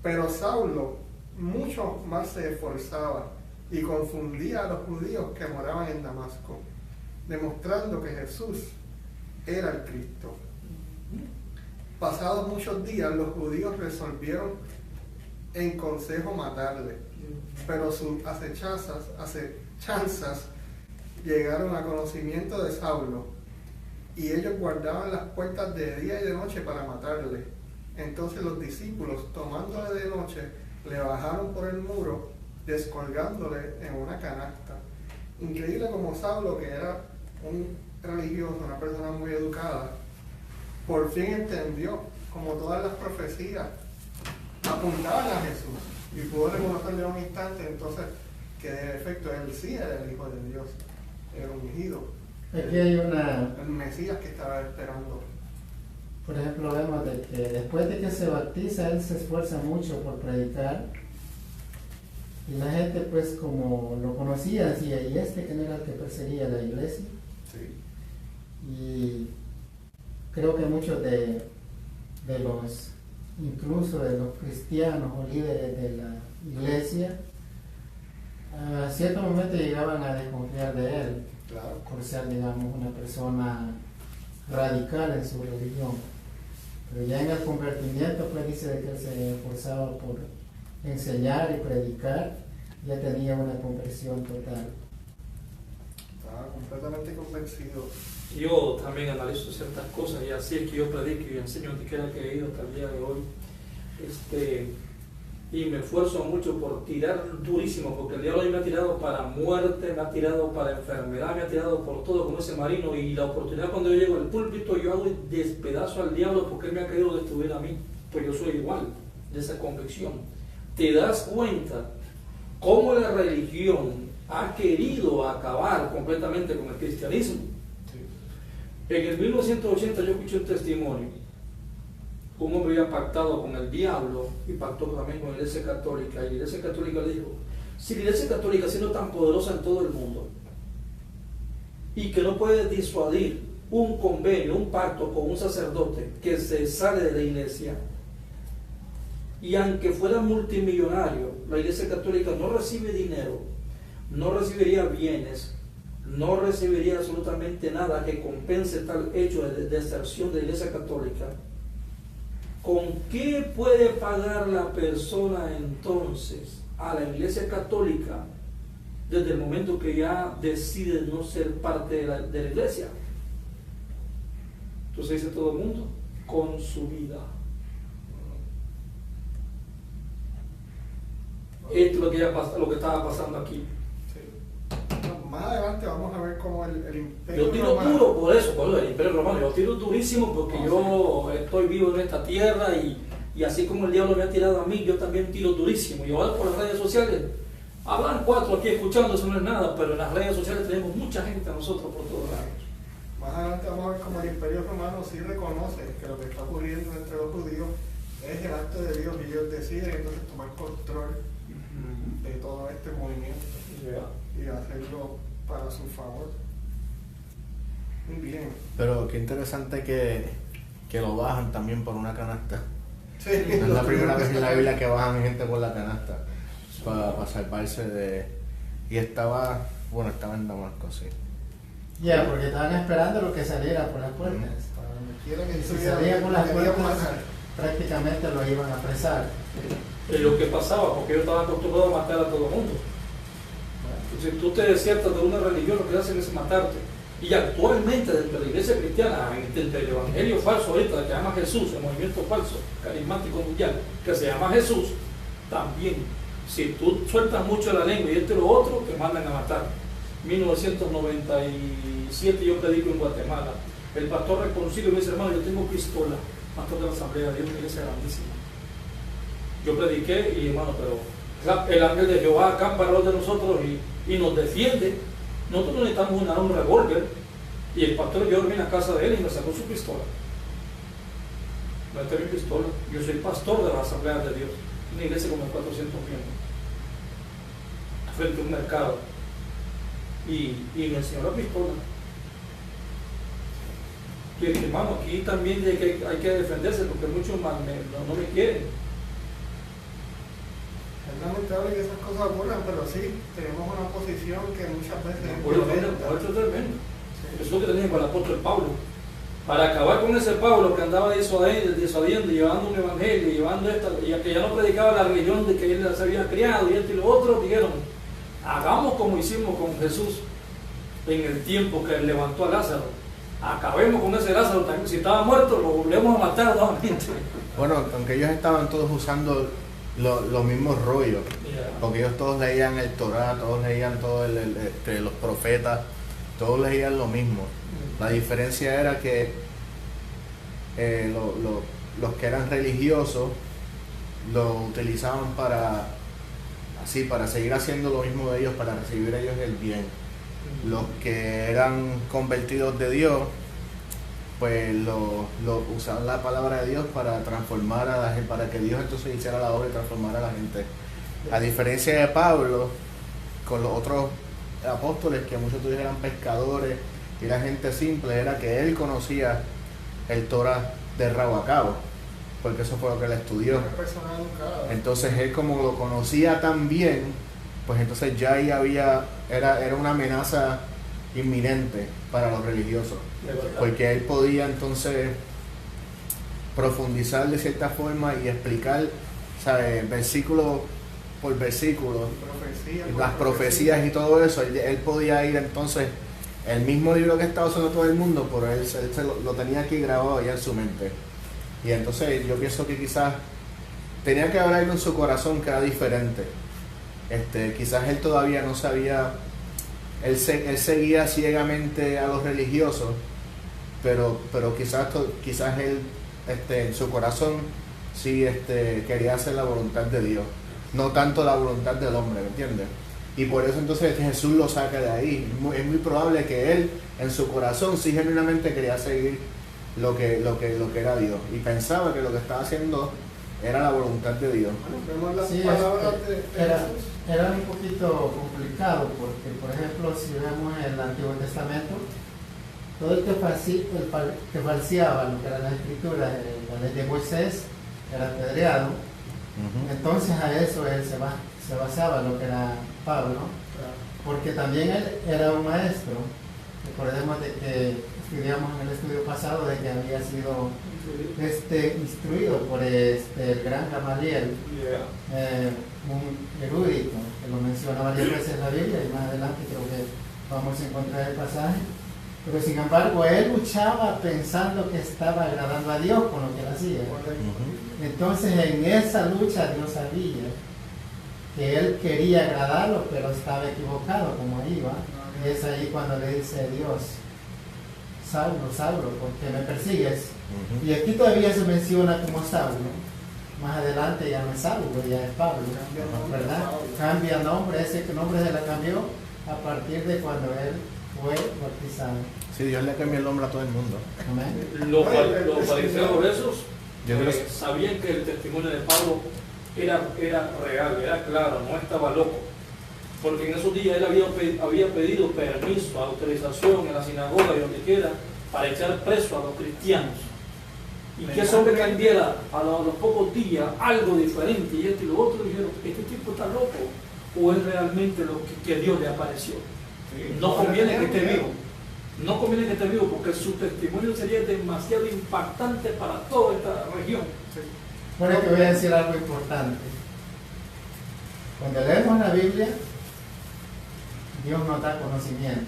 Pero Saulo mucho más se esforzaba y confundía a los judíos que moraban en Damasco, demostrando que Jesús era el Cristo. Pasados muchos días, los judíos resolvieron en consejo matarle, pero sus acechanzas llegaron a conocimiento de Saulo, y ellos guardaban las puertas de día y de noche para matarle. Entonces los discípulos, tomándole de noche, le bajaron por el muro, descolgándole en una canasta. Increíble como Saulo, que era un religioso, una persona muy educada, por fin entendió como todas las profecías apuntaban a Jesús y pudo reconocerle en un instante entonces que de efecto él sí era el Hijo de Dios, era ungido, Aquí hay una, el Mesías que estaba esperando. por ejemplo, vemos de que después de que se bautiza, él se esfuerza mucho por predicar. Y la gente, pues, como lo conocía, decía, ¿y este que no era el que perseguía la iglesia? Sí. Y creo que muchos de los, incluso de los cristianos o líderes de la iglesia, a cierto momento llegaban a desconfiar de él, Claro. por ser, digamos, una persona radical en su religión. Pero ya en el convertimiento, pues dice de que él se esforzaba por enseñar y predicar, ya tenía una conversión total. Estaba completamente convencido. Yo también analizo ciertas cosas y así es que yo predico y enseño donde quiera que he ido hasta el día de hoy. Y me esfuerzo mucho por tirar durísimo, porque el diablo me ha tirado para muerte, me ha tirado para enfermedad, me ha tirado por todo como ese marino, y la oportunidad cuando yo llego al púlpito yo hago despedazo al diablo porque él me ha querido destruir a mí, pues yo soy igual de esa convicción. Te das cuenta cómo la religión ha querido acabar completamente con el cristianismo. En el 1980 yo escuché un testimonio. Un hombre había pactado con el diablo y pactó también con la Iglesia Católica. Y la Iglesia Católica le dijo, si la Iglesia Católica, siendo tan poderosa en todo el mundo y que no puede disuadir un convenio, un pacto con un sacerdote que se sale de la Iglesia, y aunque fuera multimillonario, la Iglesia Católica no recibe dinero, no recibiría bienes, no recibiría absolutamente nada que compense tal hecho de deserción de la Iglesia Católica, ¿con qué puede pagar la persona entonces a la Iglesia Católica desde el momento que ya decide no ser parte de la Iglesia? Entonces dice todo el mundo, con su vida. Esto es lo que estaba pasando aquí. Más adelante vamos a ver cómo el imperio Yo tiro romano, duro por eso, el imperio romano. Yo tiro durísimo porque yo estoy vivo en esta tierra y así como el diablo me ha tirado a mí, yo también tiro durísimo. Y ahora por las redes sociales, hablan 4 aquí escuchando, eso no es nada, pero en las redes sociales tenemos mucha gente a nosotros por todos lados. más adelante vamos a ver cómo el imperio romano sí reconoce que lo que está ocurriendo entre los judíos es el acto de Dios, y ellos deciden entonces tomar control de todo este movimiento y hacerlo para su favor. Muy bien. Pero qué interesante que lo bajan también por una canasta. Sí, Es la primera vez en la Biblia que bajan gente por la canasta para salvarse de... Y estaba en Damasco, sí. Ya, porque estaban esperando lo que saliera por las puertas. Quieren que Y si estuviera- salía por las querían puertas, matar. prácticamente lo iban a apresar. Es lo que pasaba, porque yo estaba acostumbrado a matar a todo el mundo. Si tú te desiertas de una religión, lo que hacen es matarte. Y actualmente dentro de la iglesia cristiana, dentro del evangelio falso ahorita, que se llama Jesús, el movimiento falso, carismático mundial, que se llama Jesús, también, si tú sueltas mucho la lengua y esto y lo otro, te mandan a matar. 1997 yo predico en Guatemala. El pastor reconcilio me dice, hermano, yo tengo pistola, pastor de la Asamblea de Dios, una iglesia grandísima. Yo prediqué y hermano, pero el ángel de Jehová acampa alrededor de nosotros y nos defiende. Nosotros necesitamos un revólver, y el pastor, yo dormí en la casa de él y me sacó su pistola. No es mi pistola, yo soy pastor de la Asamblea de Dios, una iglesia como 400 miembros, frente a un mercado, y me enseñó la pistola. que hermano, aquí también hay que defenderse porque muchos más no me quieren. Es lamentable que esas cosas ocurran, pero sí, tenemos una posición que muchas veces es Bueno, violenta. esto es tremendo. Eso es lo que tenía con el apóstol Pablo. Para acabar con ese Pablo que andaba disuadiendo, llevando un evangelio, llevando esta, y que ya no predicaba la religión de que él se había criado y esto y lo otro, dijeron, hagamos como hicimos con Jesús en el tiempo que él levantó a Lázaro. Acabemos con ese Lázaro también. Si estaba muerto, lo volvemos a matar nuevamente. Bueno, aunque ellos estaban todos usando los mismos rollos, porque ellos todos leían el Torá, todos leían los profetas, todos leían lo mismo. La diferencia era que los que eran religiosos lo utilizaban para seguir haciendo lo mismo de ellos, para recibir ellos el bien. Los que eran convertidos de Dios, pues usaban la palabra de Dios para transformar a la gente, para que Dios entonces hiciera la obra y transformara a la gente. A diferencia de Pablo, con los otros apóstoles, que muchos de ellos eran pescadores y era gente simple, era que él conocía el Torah de rabo a cabo, porque eso fue lo que él estudió. Una persona educada. Entonces él, como lo conocía tan bien, pues entonces ya ahí era una amenaza inminente para los religiosos, porque él podía entonces profundizar de cierta forma y explicar, ¿sabes?, versículo por versículo, las profecías y todo eso. Él podía ir entonces, el mismo libro que estaba usando todo el mundo, pero él lo tenía aquí grabado ya en su mente. Y entonces yo pienso que quizás tenía que haber algo en su corazón que era diferente. Quizás él todavía no sabía, él seguía ciegamente a los religiosos, pero quizás él en su corazón sí quería hacer la voluntad de Dios, no tanto la voluntad del hombre, ¿me entiendes? Y por eso entonces Jesús lo saca de ahí. Es muy probable que él en su corazón sí genuinamente quería seguir lo que era Dios y pensaba que lo que estaba haciendo era la voluntad de Dios. Vemos las Sí, palabras de Jesús. era un poquito complicado porque, por ejemplo, si vemos el Antiguo Testamento, todo el que falseaba lo que eran las escrituras, la ley de Moisés, era apedreado. Entonces a eso él se basaba lo que era Pablo, porque también él era un maestro. Recordemos de que estudiamos en el estudio pasado de que había sido instruido por el gran Gamaliel, un erudito, que lo menciona varias veces en la Biblia, y más adelante creo que vamos a encontrar el pasaje. Pero sin embargo él luchaba pensando que estaba agradando a Dios con lo que él hacía. Entonces en esa lucha Dios sabía que él quería agradarlo, pero estaba equivocado como iba. Y es ahí cuando le dice Dios: Saulo, Saulo, ¿por qué me persigues? Y aquí todavía se menciona como Saulo. Más adelante ya no es Saulo, ya es Pablo, ¿verdad? Cambia nombre, ese nombre se la cambió a partir de cuando él fue bautizado. Sí, Dios le cambió el nombre a todo el mundo. Amén. Los fariseos esos Yo creo que sabían que el testimonio de Pablo era real, era claro, no estaba loco. Porque en esos días él había pedido permiso, autorización en la sinagoga y donde quiera para echar preso a los cristianos. Y que ese hombre cambiara a los pocos días algo diferente y esto y lo otro, dijeron: este tipo está loco, o es realmente lo que Dios le apareció. No conviene que esté vivo. No conviene que esté vivo porque su testimonio sería demasiado impactante para toda esta región. Bueno, te voy a decir algo importante. Cuando leemos la Biblia, Dios nos da conocimiento.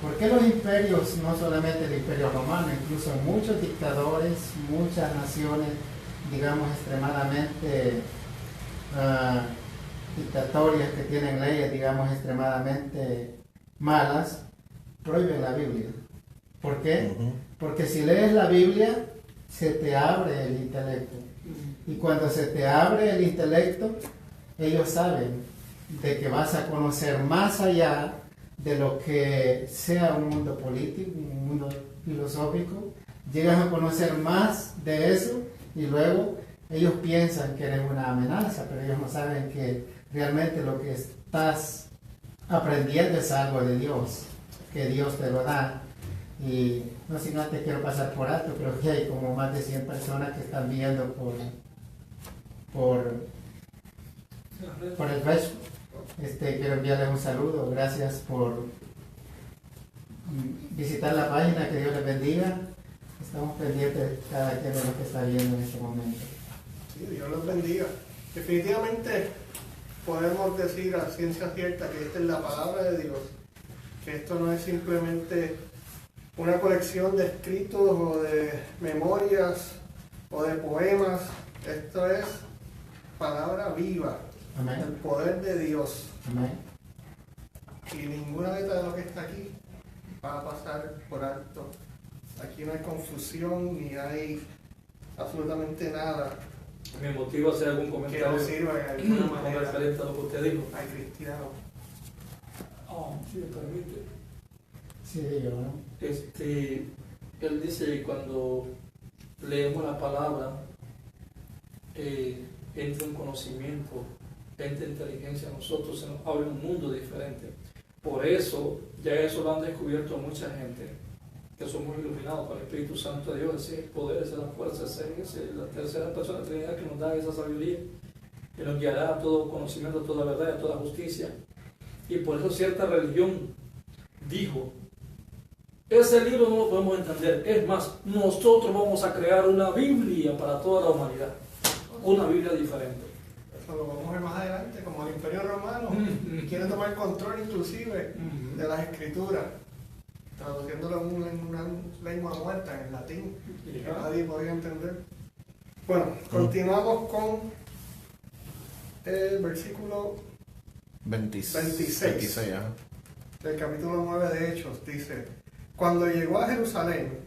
¿Por qué los imperios, no solamente el imperio romano, incluso muchos dictadores, muchas naciones, digamos, extremadamente dictatorias que tienen leyes, digamos, extremadamente malas, prohíben la Biblia? ¿Por qué? Porque si lees la Biblia, se te abre el intelecto. Y cuando se te abre el intelecto, ellos saben de que vas a conocer más allá de lo que sea un mundo político, un mundo filosófico. Llegas a conocer más de eso y luego ellos piensan que eres una amenaza, pero ellos no saben que realmente lo que estás aprendiendo es algo de Dios, que Dios te lo da. Y no sin antes quiero pasar por alto, creo que hay como más de 100 personas que están viendo por el Facebook. Quiero enviarles un saludo, gracias por visitar la página, que Dios les bendiga. Estamos pendientes de cada quien de lo que está viendo en este momento. Sí, Dios los bendiga. Definitivamente podemos decir a ciencia cierta que esta es la palabra de Dios, que esto no es simplemente una colección de escritos o de memorias o de poemas. Esto es palabra viva. Amén. El poder de Dios. Amén. Y ninguna letra de lo que está aquí va a pasar por alto. Aquí no hay confusión ni hay absolutamente nada Me motiva a hacer algún que comentario nos sirva de alguna con manera referente a lo que usted dijo. al cristiano. Si me permite. Sí, yo, ¿no? Él dice que cuando leemos la palabra, entra un conocimiento, entra inteligencia a nosotros, se nos abre un mundo diferente. Por eso, ya eso lo han descubierto mucha gente, que somos iluminados por el Espíritu Santo de Dios, ese es el poder, esa es la fuerza, esa es la tercera persona de la Trinidad que nos da esa sabiduría, que nos guiará a todo conocimiento, a toda verdad, a toda justicia. Y por eso cierta religión dijo, ese libro no lo podemos entender, es más, nosotros vamos a crear una Biblia para toda la humanidad, una Biblia diferente. Eso lo vamos a ver más adelante, como el Imperio Romano quiere tomar control inclusive de las escrituras, traduciéndolo en una lengua muerta, en latín, que nadie podía entender. Bueno, continuamos con el versículo 26 ajá. del capítulo 9 de Hechos. Dice: cuando llegó a Jerusalén,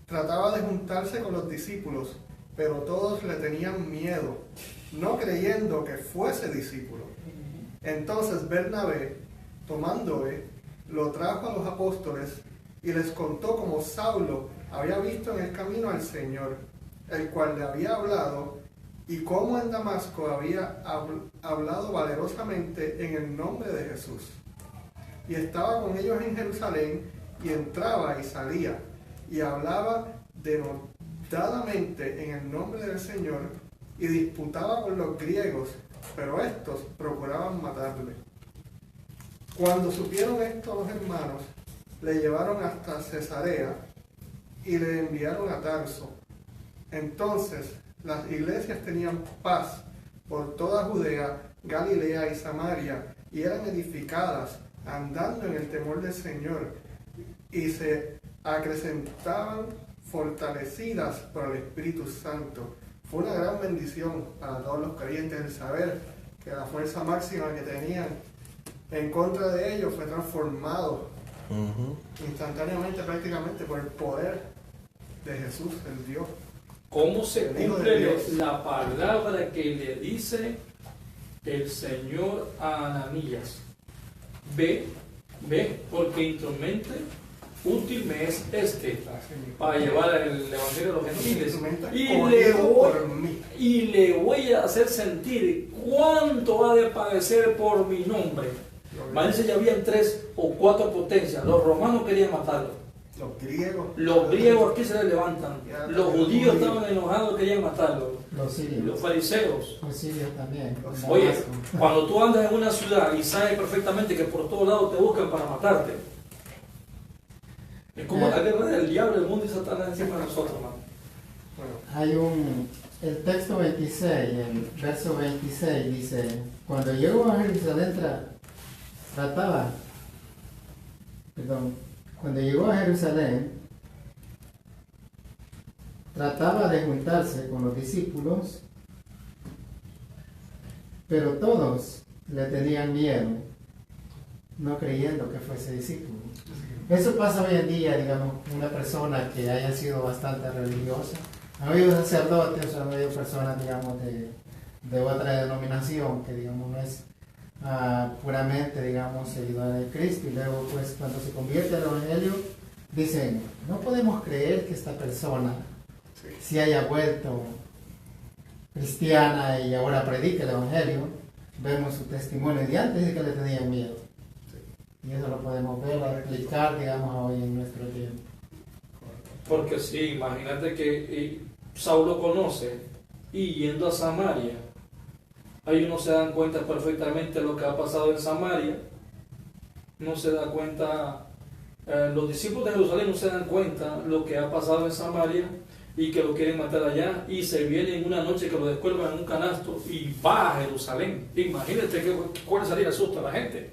trataba de juntarse con los discípulos, pero todos le tenían miedo, no creyendo que fuese discípulo. Entonces Bernabé, tomándole, lo trajo a los apóstoles y les contó cómo Saulo había visto en el camino al Señor, el cual le había hablado, y cómo en Damasco había hablado valerosamente en el nombre de Jesús. Y estaba con ellos en Jerusalén, y entraba y salía, y hablaba denotadamente en el nombre del Señor, y disputaba con los griegos, pero estos procuraban matarle. Cuando supieron esto los hermanos, le llevaron hasta Cesarea y le enviaron a Tarso. Entonces las iglesias tenían paz por toda Judea, Galilea y Samaria, y eran edificadas, andando en el temor del Señor, y se acrecentaban fortalecidas por el Espíritu Santo. Fue una gran bendición para todos los creyentes el saber que la fuerza máxima que tenían en contra de ellos fue transformado instantáneamente, prácticamente, por el poder de Jesús, el Dios. ¿Cómo se El Hijo de cumple Dios. la palabra que le dice el Señor a Ananías? Ve, porque instrumento útil me es para llevar el Evangelio a los gentiles. Y le voy a hacer sentir cuánto ha de padecer por mi nombre. Parece que ya habían 3 o 4 potencias. Los romanos querían matarlo. Los griegos aquí se le levantan. Los judíos estaban enojados, querían matarlo. Los sirios. Los fariseos. Los sirios también. Oye, cuando tú andas en una ciudad y sabes perfectamente que por todos lados te buscan para matarte, es como la guerra del diablo, el mundo y Satanás encima de nosotros, hermano. Hay el texto 26, el verso 26 dice: cuando llegó a Jerusalén cuando llegó a Jerusalén, trataba de juntarse con los discípulos, pero todos le tenían miedo, no creyendo que fuese discípulo. Eso pasa hoy en día, digamos, una persona que haya sido bastante religiosa. Han habido sacerdotes, han habido personas, digamos, de otra denominación que, digamos, no es puramente, digamos, seguidora de Cristo, y luego, pues, cuando se convierte al Evangelio, dicen: no podemos creer que esta persona se haya vuelto cristiana y ahora predica el Evangelio. Vemos su testimonio de antes de que le tenían miedo. Y eso lo podemos ver, aplicar, digamos, hoy en nuestro tiempo. Porque sí, imagínate que Saulo conoce y yendo a Samaria, ahí uno se dan cuenta perfectamente de lo que ha pasado en Samaria, no se da cuenta, los discípulos de Jerusalén no se dan cuenta lo que ha pasado en Samaria y que lo quieren matar allá y se viene en una noche que lo descuelgan en un canasto y va a Jerusalén. Imagínate cuál sería el susto a la gente.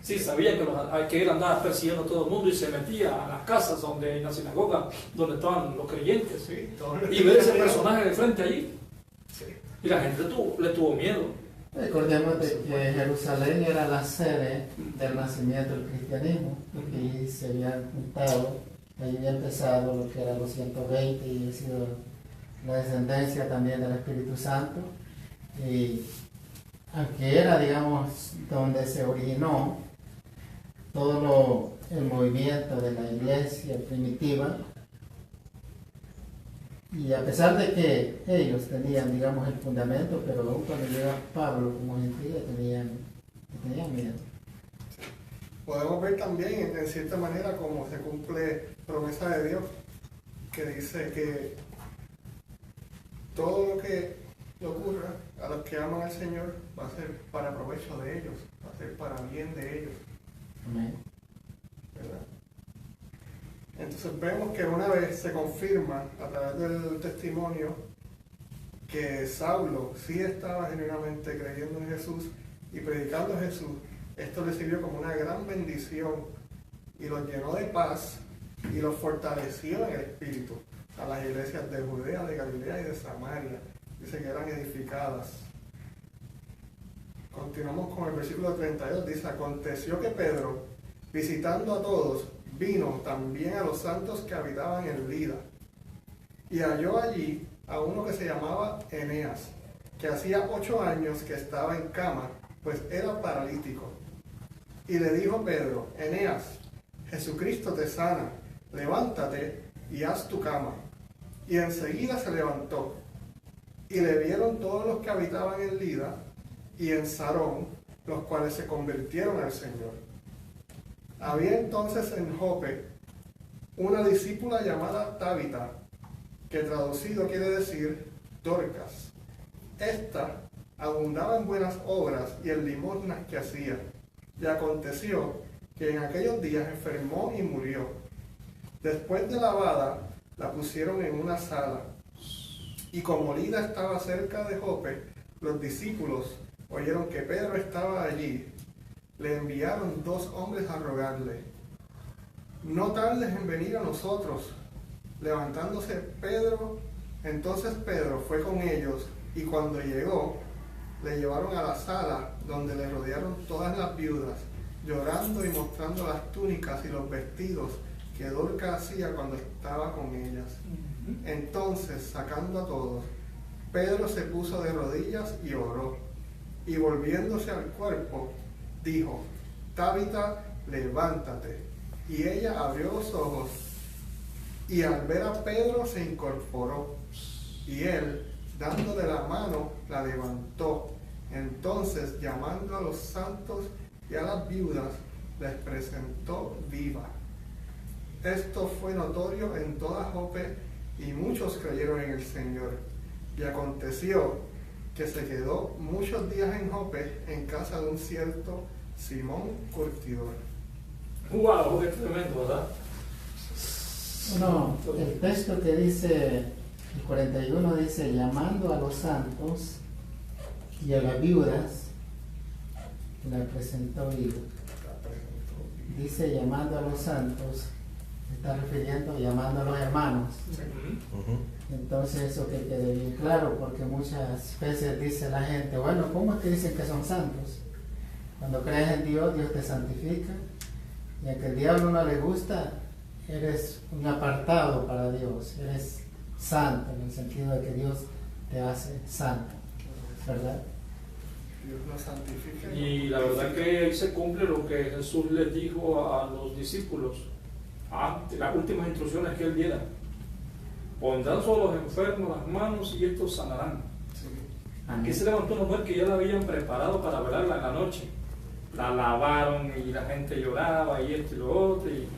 Sí, sabía que él andaba persiguiendo a todo el mundo y se metía a las casas donde, en la sinagoga donde estaban los creyentes. Sí, Y ver ese personaje de frente allí. Sí. Y la gente le tuvo miedo. Recordemos de que Jerusalén era la sede del nacimiento del cristianismo, y se habían juntado, ahí había empezado lo que era los 120 y ha sido la descendencia también del Espíritu Santo. Y aunque era, digamos, donde se originó todo el movimiento de la iglesia primitiva, y a pesar de que ellos tenían, digamos, el fundamento, pero aún cuando llega Pablo como gentil tenían miedo. Podemos ver también, en cierta manera, cómo se cumple promesa de Dios, que dice que todo lo que le ocurra a los que aman al Señor va a ser para provecho de ellos, va a ser para bien de ellos. Amén. ¿Verdad? Entonces vemos que una vez se confirma a través del testimonio que Saulo sí estaba genuinamente creyendo en Jesús y predicando a Jesús, esto le sirvió como una gran bendición y los llenó de paz y los fortaleció en el espíritu a las iglesias de Judea, de Galilea y de Samaria. Dice que eran edificadas. Continuamos con el versículo 32. Dice: aconteció que Pedro, visitando a todos, vino también a los santos que habitaban en Lida, y halló allí a uno que se llamaba Eneas, que hacía 8 años que estaba en cama, pues era paralítico. Y le dijo Pedro: Eneas, Jesucristo te sana, levántate y haz tu cama. Y enseguida se levantó. Y le vieron todos los que habitaban en Lida y en Sarón, los cuales se convirtieron al Señor. Había entonces en Jope una discípula llamada Tabita, que traducido quiere decir Dorcas. Esta abundaba en buenas obras y en limosnas que hacía. Y aconteció que en aquellos días enfermó y murió. Después de lavada, la pusieron en una sala. Y como Lida estaba cerca de Jope, los discípulos oyeron que Pedro estaba allí. Le enviaron 2 hombres a rogarle: no tardes en venir a nosotros. Levantándose Pedro, entonces Pedro fue con ellos, y cuando llegó, le llevaron a la sala, donde le rodearon todas las viudas, llorando y mostrando las túnicas y los vestidos que Dorcas hacía cuando estaba con ellas. Entonces, sacando a todos, Pedro se puso de rodillas y oró, y volviéndose al cuerpo, dijo: Tabita, levántate. Y ella abrió los ojos, y al ver a Pedro se incorporó, y él, dándole la mano, la levantó. Entonces, llamando a los santos y a las viudas, les presentó viva. Esto fue notorio en toda Jope, y muchos creyeron en el Señor. Y aconteció que se quedó muchos días en Jope, en casa de un cierto Simón Curtidor. ¡Wow! ¡Qué tremendo!, ¿verdad? No, el texto que dice, el 41 dice: llamando a los santos y a las viudas, la presentó viva. Dice llamando a los santos, se está refiriendo llamando a los hermanos. Entonces eso que quede bien claro, porque muchas veces dice la gente: bueno, ¿cómo es que dicen que son santos? Cuando crees en Dios, Dios te santifica, y aunque el diablo no le gusta, eres un apartado para Dios, eres santo, en el sentido de que Dios te hace santo, ¿verdad? Dios nos santifica. Y la verdad que ahí se cumple lo que Jesús les dijo a los discípulos, las últimas instrucciones que él diera: pondrán sobre los enfermos las manos y estos sanarán. Aquí se levantó una mujer que ya la habían preparado para velarla en la noche. La lavaron y la gente lloraba y esto y lo otro. Y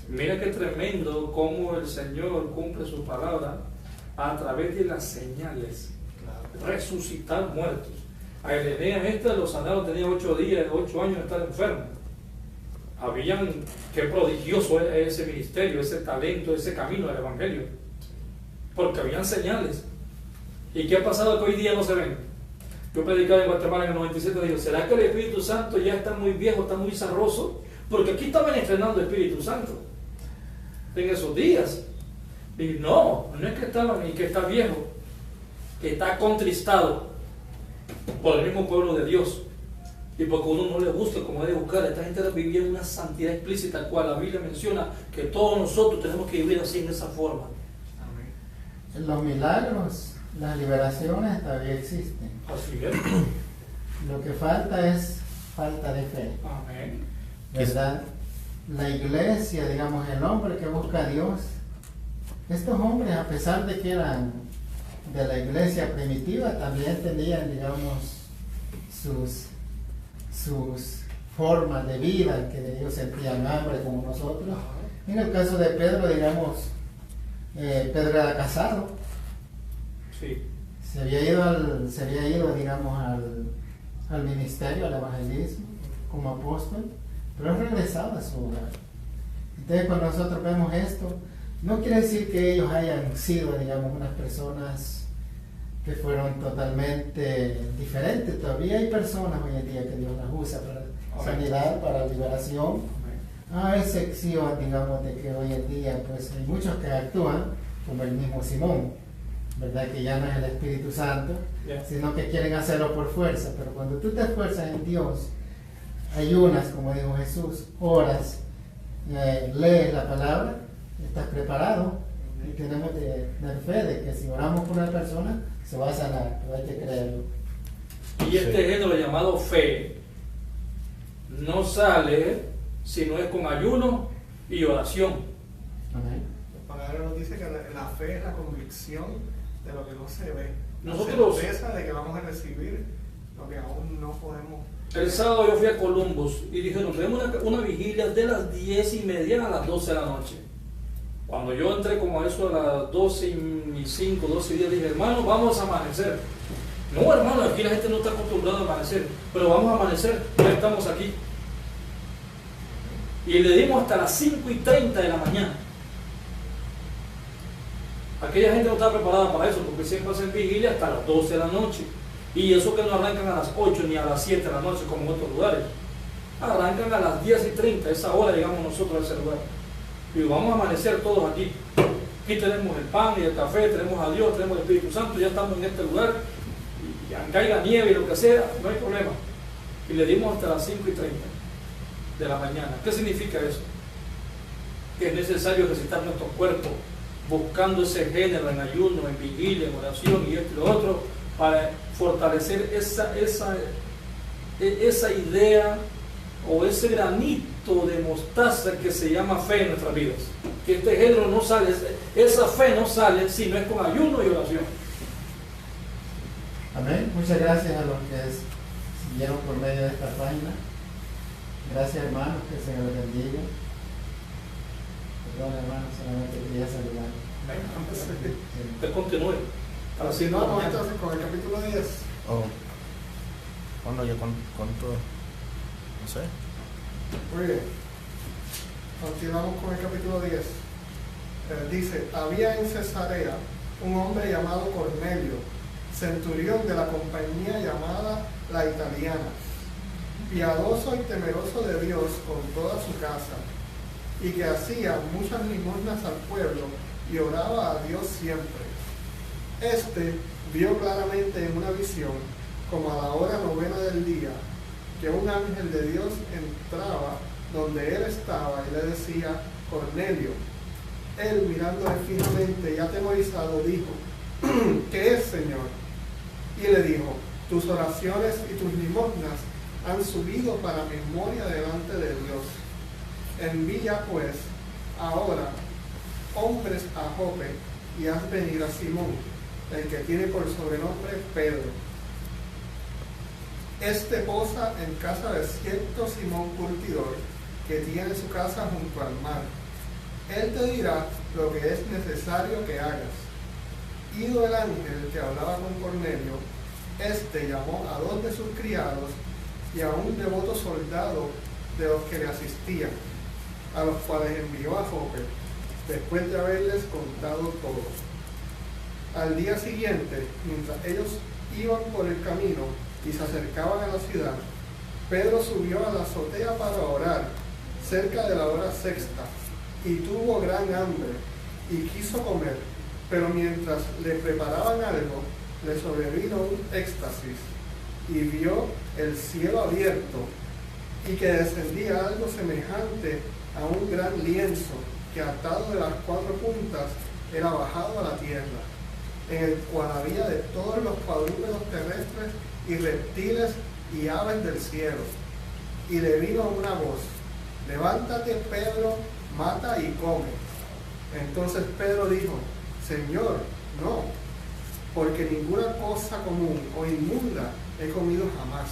Mira qué tremendo cómo el Señor cumple su palabra a través de las señales. Resucitar muertos. A Eneas lo sanaron, tenía 8 años de estar enfermo. Qué prodigioso es ese ministerio, ese talento, ese camino del Evangelio. Porque habían señales. ¿Y qué ha pasado que hoy día no se ven? Yo predicaba en Guatemala en el 97 y digo, ¿será que el Espíritu Santo ya está muy viejo, está muy zarroso? Porque aquí estaban estrenando el Espíritu Santo en esos días. Y no es que estaban y que está viejo, que está contristado por el mismo pueblo de Dios. Y porque a uno no le gusta como debe buscar, esta gente vivía en una santidad explícita, cual la Biblia menciona que todos nosotros tenemos que vivir así, en esa forma. Amén. Los milagros, las liberaciones todavía existen. Así es. Lo que falta es falta de fe. Amén. ¿Verdad? La iglesia, digamos, el hombre que busca a Dios, estos hombres, a pesar de que eran de la iglesia primitiva, también tenían, digamos, sus formas de vida, que ellos sentían hambre como nosotros. En el caso de Pedro, digamos, Pedro era casado. Sí. Se había ido, digamos, al ministerio, al evangelismo, como apóstol, pero él regresaba a su hogar. Entonces, cuando nosotros vemos esto, no quiere decir que ellos hayan sido, digamos, unas personas que fueron totalmente diferentes. Todavía hay personas hoy en día que Dios las usa para sanidad, para liberación, a excepción, digamos, de que hoy en día pues hay muchos que actúan como el mismo Simón, ¿verdad? Que ya no es el Espíritu Santo, sino que quieren hacerlo por fuerza. Pero cuando tú te esfuerzas en Dios, ayunas, como dijo Jesús, oras, lees la palabra, estás preparado. Y tenemos que tener fe de que si oramos por una persona, se va a sanar, pero hay que creerlo. Y este género llamado fe no sale si no es con ayuno y oración. Amén. La palabra nos dice que la fe es la convicción de lo que no se ve. Nosotros, la certeza de que vamos a recibir lo que aún no podemos. El sábado yo fui a Columbus y dijeron, tenemos una vigilia de las 10:30 a las 12 de la noche. Cuando yo entré como a eso a las 12:05, 12:10, dije, hermano, vamos a amanecer. No, hermano, aquí la gente no está acostumbrada a amanecer, pero vamos a amanecer, ya estamos aquí. Y le dimos hasta las 5:30 de la mañana. Aquella gente no está preparada para eso, porque siempre hacen vigilia hasta las 12 de la noche. Y eso que no arrancan a las 8 ni a las 7 de la noche como en otros lugares. Arrancan a las 10:30, esa hora llegamos nosotros a ese lugar. Y vamos a amanecer todos aquí. Aquí tenemos el pan y el café, tenemos a Dios, tenemos el Espíritu Santo, ya estamos en este lugar. Y aunque caiga nieve y lo que sea, no hay problema. Y le dimos hasta las 5:30 de la mañana. ¿Qué significa eso? Que es necesario ejercitar nuestro cuerpo, buscando ese género en ayuno, en vigilia, en oración y esto y lo otro, para fortalecer esa idea o ese granito de mostaza que se llama fe en nuestras vidas. Que este género no sale, esa fe no sale si no es con ayuno y oración. Amén. Muchas gracias a los que siguieron por medio de esta página. Gracias, hermanos, que se les bendiga. Perdón, hermanos, solamente quería saludar. Que continúe. Así vamos entonces con el capítulo 10. Bueno, yo cuánto, no sé. Muy bien. Continuamos con el capítulo 10. Dice, había en Cesarea un hombre llamado Cornelio, centurión de la compañía llamada La Italiana, piadoso y temeroso de Dios con toda su casa, y que hacía muchas limosnas al pueblo y oraba a Dios siempre. Este vio claramente en una visión, como a la hora 9 del día, que un ángel de Dios entraba donde él estaba y le decía, Cornelio. Él, mirándole fijamente y atemorizado, dijo, ¿qué es, Señor? Y le dijo, tus oraciones y tus limosnas han subido para memoria delante de Dios. Envía pues ahora hombres a Jope y haz venir a Simón, el que tiene por sobrenombre Pedro. Este posa en casa de cierto Simón curtidor, que tiene su casa junto al mar. Él te dirá lo que es necesario que hagas. Ido el ángel que hablaba con Cornelio, este llamó a 2 de sus criados y a un devoto soldado de los que le asistían, a los cuales envió a Jope, después de haberles contado todo. Al día siguiente, mientras ellos iban por el camino y se acercaban a la ciudad, Pedro subió a la azotea para orar, cerca de la hora sexta, y tuvo gran hambre, y quiso comer, pero mientras le preparaban algo, le sobrevino un éxtasis, y vio el cielo abierto, y que descendía algo semejante a un gran lienzo, que atado de las 4 puntas era bajado a la tierra, en el cual había de todos los cuadrúpedos terrestres y reptiles y aves del cielo. Y le vino una voz: levántate, Pedro, mata y come. Entonces Pedro dijo: Señor, no, porque ninguna cosa común o inmunda he comido jamás.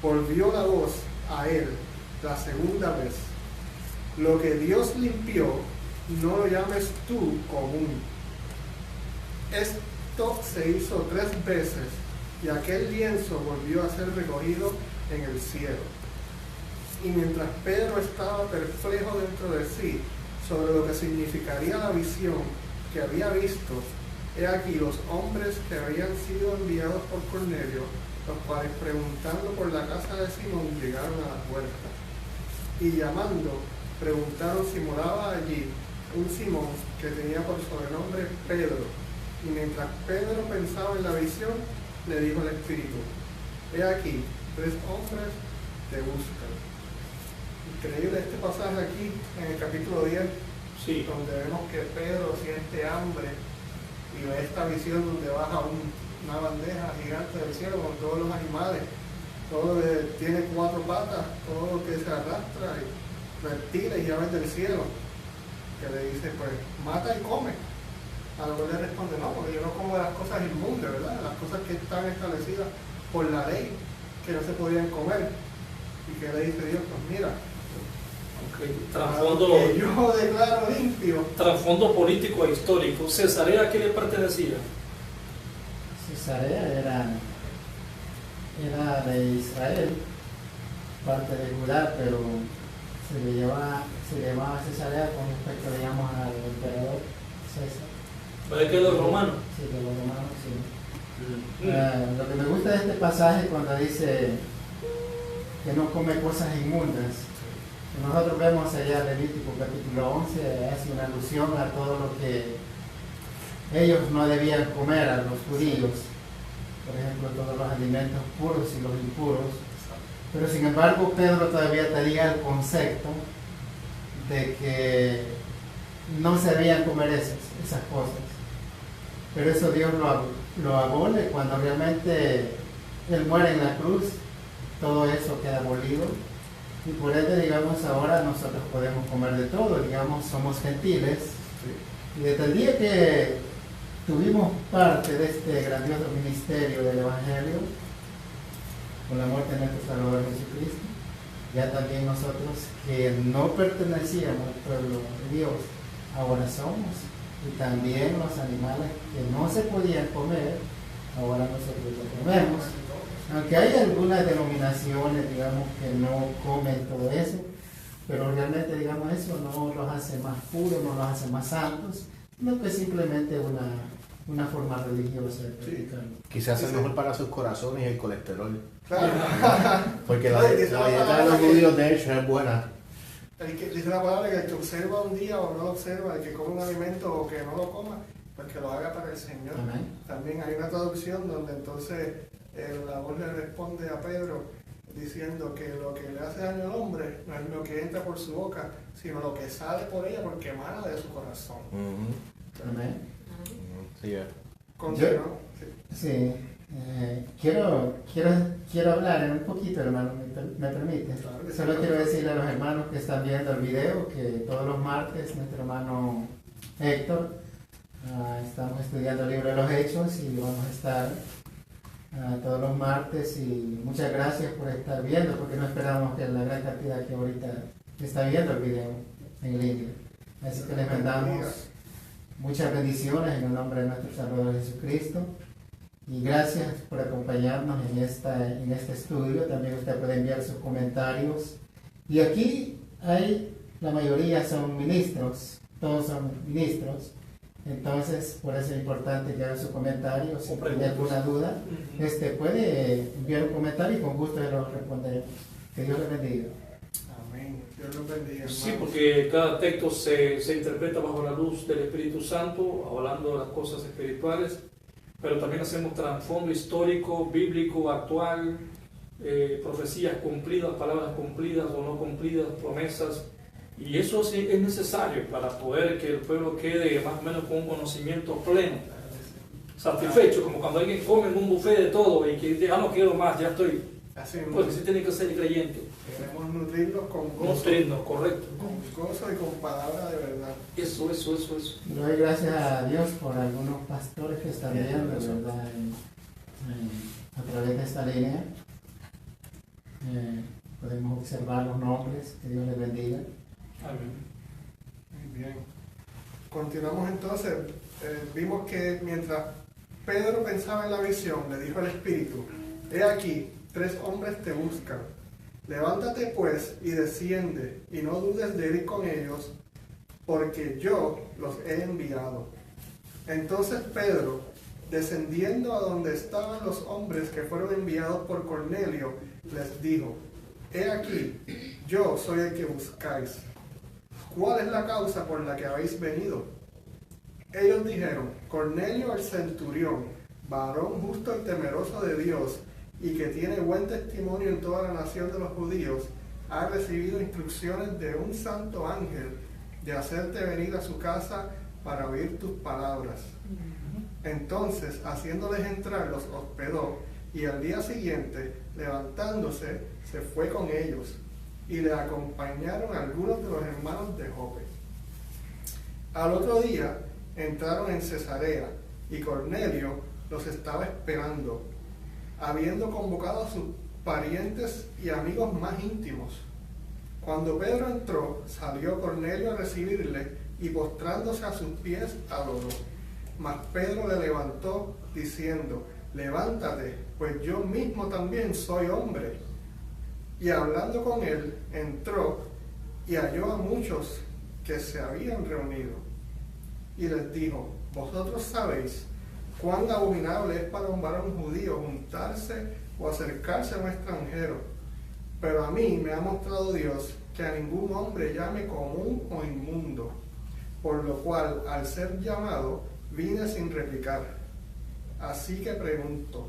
Volvió la voz a él la segunda vez: lo que Dios limpió, no lo llames tú común. Esto se hizo 3 veces, y aquel lienzo volvió a ser recogido en el cielo. Y mientras Pedro estaba perplejo dentro de sí sobre lo que significaría la visión que había visto, he aquí los hombres que habían sido enviados por Cornelio, los cuales preguntando por la casa de Simón llegaron a la puerta. Y llamando, preguntaron si moraba allí un Simón que tenía por sobrenombre Pedro. Y mientras Pedro pensaba en la visión, le dijo el Espíritu: he aquí, 3 hombres te buscan. Increíble este pasaje aquí en el capítulo 10, Sí. donde vemos que Pedro siente hambre y ve esta visión donde baja una bandeja gigante del cielo con todos los animales, todo lo que tiene 4 patas, todo lo que se arrastra, y reptiles y aves del cielo, que le dice: pues mata y come. A lo que le responde: no, porque yo no como las cosas inmundas, ¿verdad? Las cosas que están establecidas por la ley, que no se podían comer. Y que le dice Dios: pues mira, que yo declaro limpio. Trasfondo político e histórico. ¿Cesarea a qué le pertenecía? Cesarea era de Israel, parte de Judá, pero se le llamaba Cesarea con respecto, digamos, al emperador César. ¿Para qué los romanos? Sí, de los romanos, sí. Lo que me gusta de este pasaje cuando dice que no come cosas inmundas. Nosotros vemos allá Levítico capítulo 11, hace una alusión a todo lo que ellos no debían comer, a los judíos, por ejemplo, todos los alimentos puros y los impuros. Pero sin embargo, Pedro todavía tenía el concepto de que no se debían comer esas cosas. Pero eso Dios lo abole cuando realmente Él muere en la cruz, todo eso queda abolido. Y por ende, digamos, ahora nosotros podemos comer de todo, digamos, somos gentiles. Y desde el día que tuvimos parte de este grandioso ministerio del Evangelio, con la muerte de nuestro Salvador Jesucristo, ya también nosotros que no pertenecíamos al pueblo de Dios, ahora somos. Y también los animales que no se podían comer, ahora nosotros lo comemos. Aunque hay algunas denominaciones, digamos, que no comen todo eso, pero realmente, digamos, eso no los hace más puros, no los hace más santos, sino que simplemente una forma religiosa de practicarlo. Quizás es mejor para sus corazones y el colesterol. Claro. Porque la dieta de los judíos, de hecho, es buena. Dice la palabra que el que observa un día o no lo observa, el que come un alimento o que no lo coma, pues que lo haga para el Señor. Amén. También hay una traducción donde entonces la voz le responde a Pedro diciendo que lo que le hace daño al hombre no es lo que entra por su boca, sino lo que sale por ella porque emana de su corazón. Amén. Sí, Continúa. Sí. Quiero hablar un poquito, hermano, ¿me permite? Claro que sí. Solo quiero decirle a los hermanos que están viendo el video que todos los martes nuestro hermano Héctor estamos estudiando el libro de los Hechos y vamos a estar todos los martes, y muchas gracias por estar viendo, porque no esperábamos que la gran cantidad que ahorita está viendo el video en línea. Así que les mandamos muchas bendiciones en el nombre de nuestro Salvador Jesucristo. Y gracias por acompañarnos en este estudio. También usted puede enviar sus comentarios. Y aquí la mayoría son ministros, todos son ministros. Entonces, por eso es importante que haga su comentario. Si tiene alguna duda, puede enviar un comentario y con gusto se lo responderemos. Que Dios le bendiga. Amén. Dios los bendiga, hermanos. Sí, porque cada texto se interpreta bajo la luz del Espíritu Santo, hablando de las cosas espirituales, pero también hacemos trasfondo histórico, bíblico, actual, profecías cumplidas, palabras cumplidas o no cumplidas, promesas. Y eso sí es necesario para poder que el pueblo quede más o menos con un conocimiento pleno, satisfecho, como cuando alguien come en un buffet de todo y que dice, no quiero más, ya estoy. Así Porque sí tiene que ser creyente. queremos nutrirnos con gozo. Nutrirnos, correcto. Con gozo y con palabra de verdad. Eso. Doy gracias a Dios por algunos pastores que están viendo, ¿verdad? A través de esta línea. Podemos observar los nombres. Que Dios les bendiga. Amén. Muy bien. Continuamos entonces. Vimos que mientras Pedro pensaba en la visión, le dijo al Espíritu, he aquí, 3 hombres te buscan. Levántate pues y desciende, y no dudes de ir con ellos, porque yo los he enviado. Entonces Pedro, descendiendo a donde estaban los hombres que fueron enviados por Cornelio, les dijo, he aquí, yo soy el que buscáis. ¿Cuál es la causa por la que habéis venido? Ellos dijeron, Cornelio el centurión, varón justo y temeroso de Dios, y que tiene buen testimonio en toda la nación de los judíos, ha recibido instrucciones de un santo ángel de hacerte venir a su casa para oír tus palabras. Entonces, haciéndoles entrar, los hospedó, y al día siguiente, levantándose, se fue con ellos, y le acompañaron algunos de los hermanos de Jope. Al otro día, entraron en Cesarea, y Cornelio los estaba esperando, habiendo convocado a sus parientes y amigos más íntimos. Cuando Pedro entró, salió Cornelio a recibirle y postrándose a sus pies adoró. Mas Pedro le levantó diciendo, levántate, pues yo mismo también soy hombre. Y hablando con él, entró y halló a muchos que se habían reunido. Y les dijo, vosotros sabéis cuán abominable es para un varón judío juntarse o acercarse a un extranjero. Pero a mí me ha mostrado Dios que a ningún hombre llame común o inmundo, por lo cual al ser llamado vine sin replicar. Así que pregunto,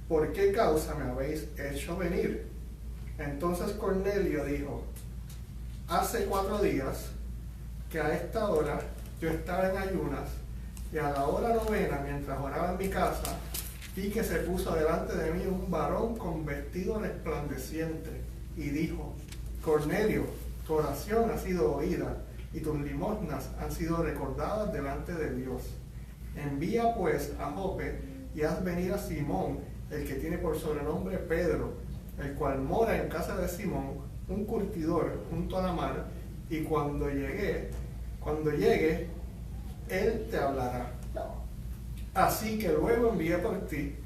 ¿por qué causa me habéis hecho venir? Entonces Cornelio dijo, hace 4 días que a esta hora yo estaba en ayunas, y a la hora 9, mientras oraba en mi casa, vi que se puso delante de mí un varón con vestido resplandeciente, y dijo, Cornelio, tu oración ha sido oída, y tus limosnas han sido recordadas delante de Dios. Envía pues a Jope, y haz venir a Simón, el que tiene por sobrenombre Pedro, el cual mora en casa de Simón, un curtidor junto a la mar, y cuando llegue, él te hablará. Así que luego envié por ti,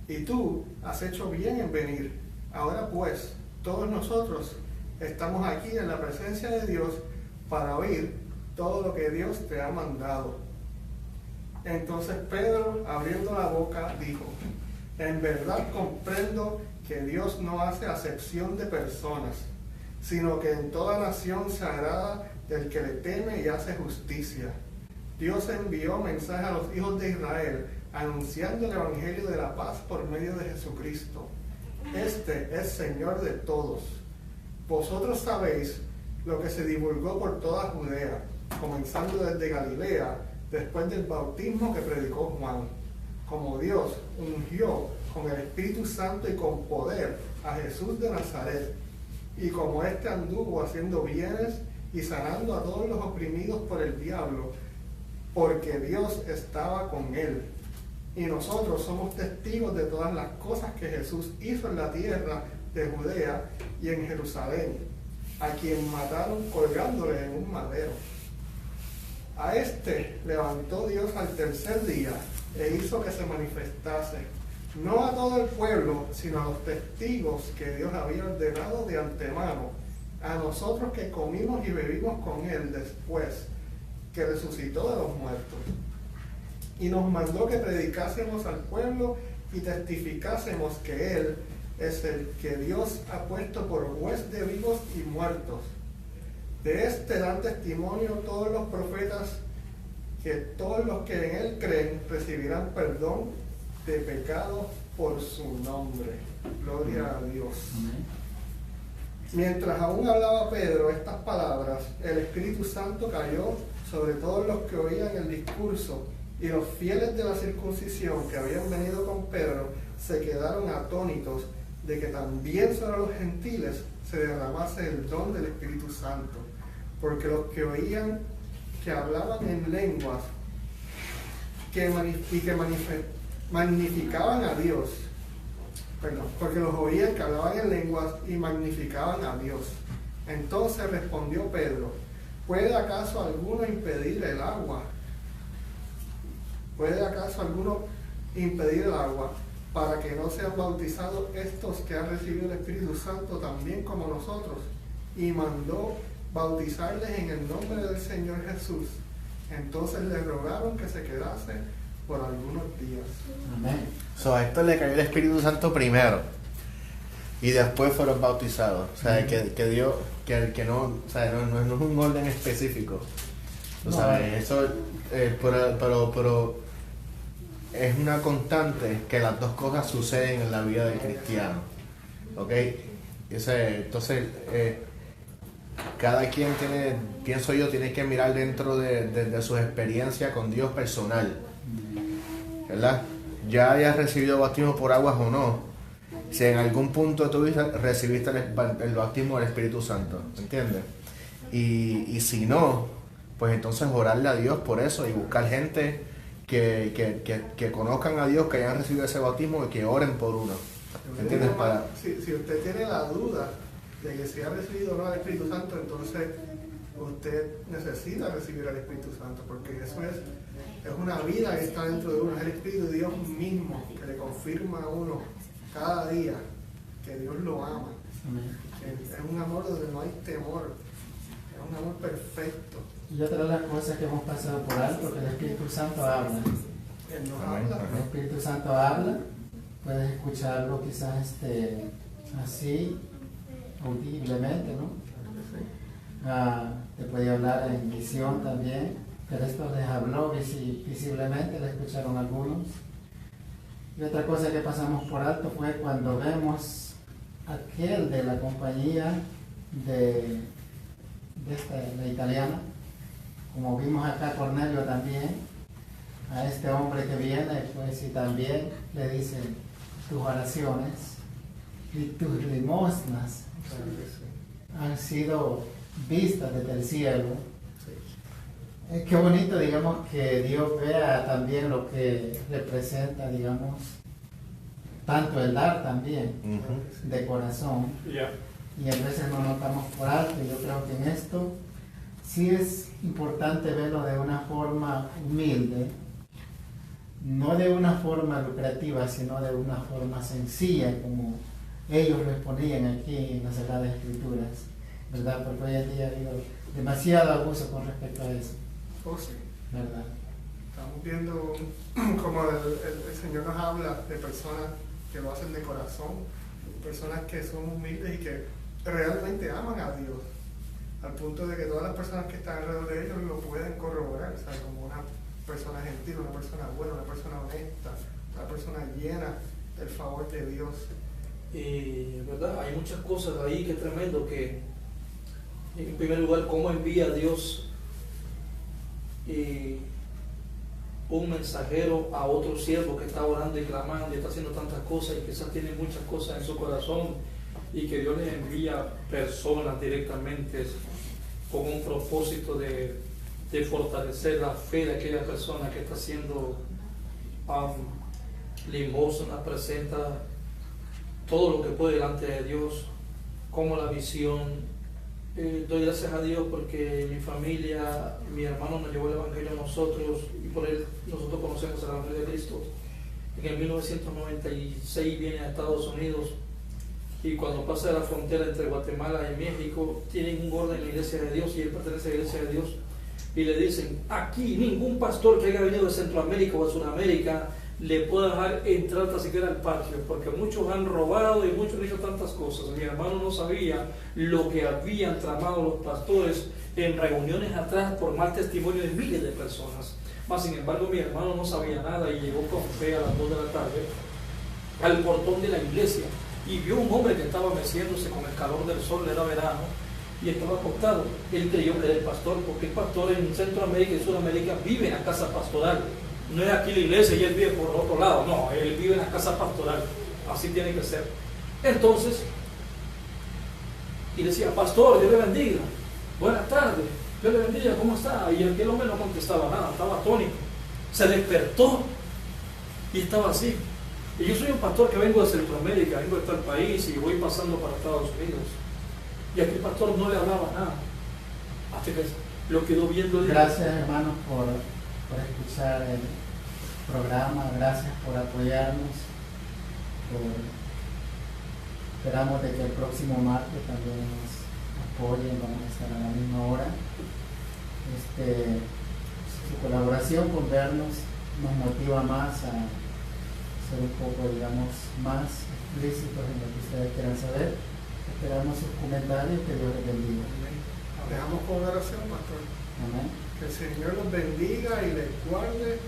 y tú has hecho bien en venir. Ahora pues, todos nosotros estamos aquí en la presencia de Dios para oír todo lo que Dios te ha mandado. Entonces Pedro, abriendo la boca, dijo, en verdad comprendo que Dios no hace acepción de personas, sino que en toda nación se agrada del que le teme y hace justicia. Dios envió mensaje a los hijos de Israel, anunciando el evangelio de la paz por medio de Jesucristo. Este es Señor de todos. Vosotros sabéis lo que se divulgó por toda Judea, comenzando desde Galilea, después del bautismo que predicó Juan, como Dios ungió con el Espíritu Santo y con poder a Jesús de Nazaret, y como éste anduvo haciendo bienes y sanando a todos los oprimidos por el diablo, porque Dios estaba con él. Y nosotros somos testigos de todas las cosas que Jesús hizo en la tierra de Judea y en Jerusalén, a quien mataron colgándole en un madero. A este levantó Dios al tercer día e hizo que se manifestase, no a todo el pueblo, sino a los testigos que Dios había ordenado de antemano, a nosotros que comimos y bebimos con él después que resucitó de los muertos. Y nos mandó que predicásemos al pueblo y testificásemos que él es el que Dios ha puesto por juez de vivos y muertos. De este dan testimonio todos los profetas, que todos los que en él creen recibirán perdón de pecados por su nombre. Gloria a Dios. Mientras aún hablaba Pedro estas palabras, el Espíritu Santo cayó sobre todos los que oían el discurso, y los fieles de la circuncisión que habían venido con Pedro se quedaron atónitos de que también sobre los gentiles se derramase el don del Espíritu Santo, porque los que oían que hablaban en lenguas magnificaban a Dios, porque los oían que hablaban en lenguas y magnificaban a Dios. Entonces respondió Pedro: ¿Puede acaso alguno impedir el agua? ¿Puede acaso alguno impedir el agua para que no sean bautizados estos que han recibido el Espíritu Santo también como nosotros? Y mandó bautizarles en el nombre del Señor Jesús. Entonces le rogaron que se quedase por algunos días. Amén. A esto le cayó el Espíritu Santo primero y después fueron bautizados. O sea, que Dios, que no, o sea, no es un orden específico. O sea, eso, pero es una constante que las dos cosas suceden en la vida del cristiano. ¿Ok? Entonces, cada quien tiene, pienso yo, tiene que mirar dentro de su experiencia con Dios personal, ¿verdad? Ya hayas recibido bautismo por aguas o no, si en algún punto de tu vida recibiste el bautismo del Espíritu Santo, ¿entiendes? Y si no, pues entonces orarle a Dios por eso y buscar gente que conozcan a Dios, que hayan recibido ese bautismo y que oren por uno, ¿entiendes? Si usted tiene la duda de que si ha recibido o no el Espíritu Santo, entonces usted necesita recibir al Espíritu Santo, porque eso es una vida que está dentro de uno, es el Espíritu de Dios mismo que le confirma a uno cada día que Dios lo ama. Es un amor donde no hay temor, es un amor perfecto. Y otra de las cosas que hemos pasado por alto, que el Espíritu Santo habla. Él nos habla. El Espíritu Santo habla, puedes escucharlo quizás así, audiblemente, ¿no? Te puede hablar en visión también, pero esto les habló visiblemente, le escucharon algunos. Y otra cosa que pasamos por alto fue cuando vemos aquel de la compañía de la italiana, como vimos acá Cornelio también, a este hombre que viene, pues y también le dicen tus oraciones y tus limosnas han sido vistas desde el cielo. Qué bonito, digamos, que Dios vea también lo que representa, digamos, tanto el dar también, de corazón. Y a veces no notamos por alto. Yo creo que en esto sí es importante verlo de una forma humilde, no de una forma lucrativa, sino de una forma sencilla, como ellos lo exponían aquí en las Sagradas Escrituras, ¿verdad? Porque hoy en día ha habido demasiado abuso con respecto a eso. Sí. ¿Verdad? Estamos viendo como el Señor nos habla de personas que lo hacen de corazón, personas que son humildes y que realmente aman a Dios, al punto de que todas las personas que están alrededor de ellos lo pueden corroborar, o sea, como una persona gentil, una persona buena, una persona honesta, una persona llena del favor de Dios. Y verdad, hay muchas cosas ahí que es tremendo, que en primer lugar cómo envía Dios un mensajero a otro siervo que está orando y clamando y está haciendo tantas cosas y quizás tiene muchas cosas en su corazón, y que Dios les envía personas directamente con un propósito de fortalecer la fe de aquella persona que está haciendo limosna, presenta todo lo que puede delante de Dios, como la visión, Doy gracias a Dios porque mi familia, mi hermano nos llevó el Evangelio a nosotros y por él nosotros conocemos el Evangelio de Cristo. En el 1996 viene a Estados Unidos y cuando pasa la frontera entre Guatemala y México tienen un orden en la Iglesia de Dios y él pertenece a la Iglesia de Dios y le dicen: aquí ningún pastor que haya venido de Centroamérica o de Sudamérica le pueda dejar entrar tan siquiera al patio, porque muchos han robado y muchos han hecho tantas cosas. Mi hermano no sabía lo que habían tramado los pastores en reuniones atrás por mal testimonio de miles de personas. Mas sin embargo mi hermano no sabía nada y llegó con fe a las 2 de la tarde al portón de la iglesia y vio un hombre que estaba meciéndose con el calor del sol, era verano, y estaba acostado. Él creyó que era el pastor, porque el pastor en Centroamérica y Sudamérica vive en la casa pastoral. No es aquí la iglesia y él vive por otro lado, no, él vive en la casa pastoral, así tiene que ser. Entonces, y decía: pastor, Dios le bendiga, buenas tardes, Dios le bendiga, ¿cómo está? Y aquel hombre no contestaba nada, estaba atónito, se despertó y estaba así. Y yo soy un pastor que vengo de Centroamérica, vengo de tal país y voy pasando para Estados Unidos. Y aquel pastor no le hablaba nada, hasta que lo quedó viendo. Gracias, hermanos, por escuchar el programa, gracias por apoyarnos. Esperamos de que el próximo martes también nos apoyen, vamos a estar a la misma hora. Su colaboración con vernos nos motiva más a ser un poco, digamos, más explícitos en lo que ustedes quieran saber. Esperamos sus comentarios, que Dios les bendiga. Dejamos con oración, pastor. Amén. Que el Señor los bendiga y les guarde,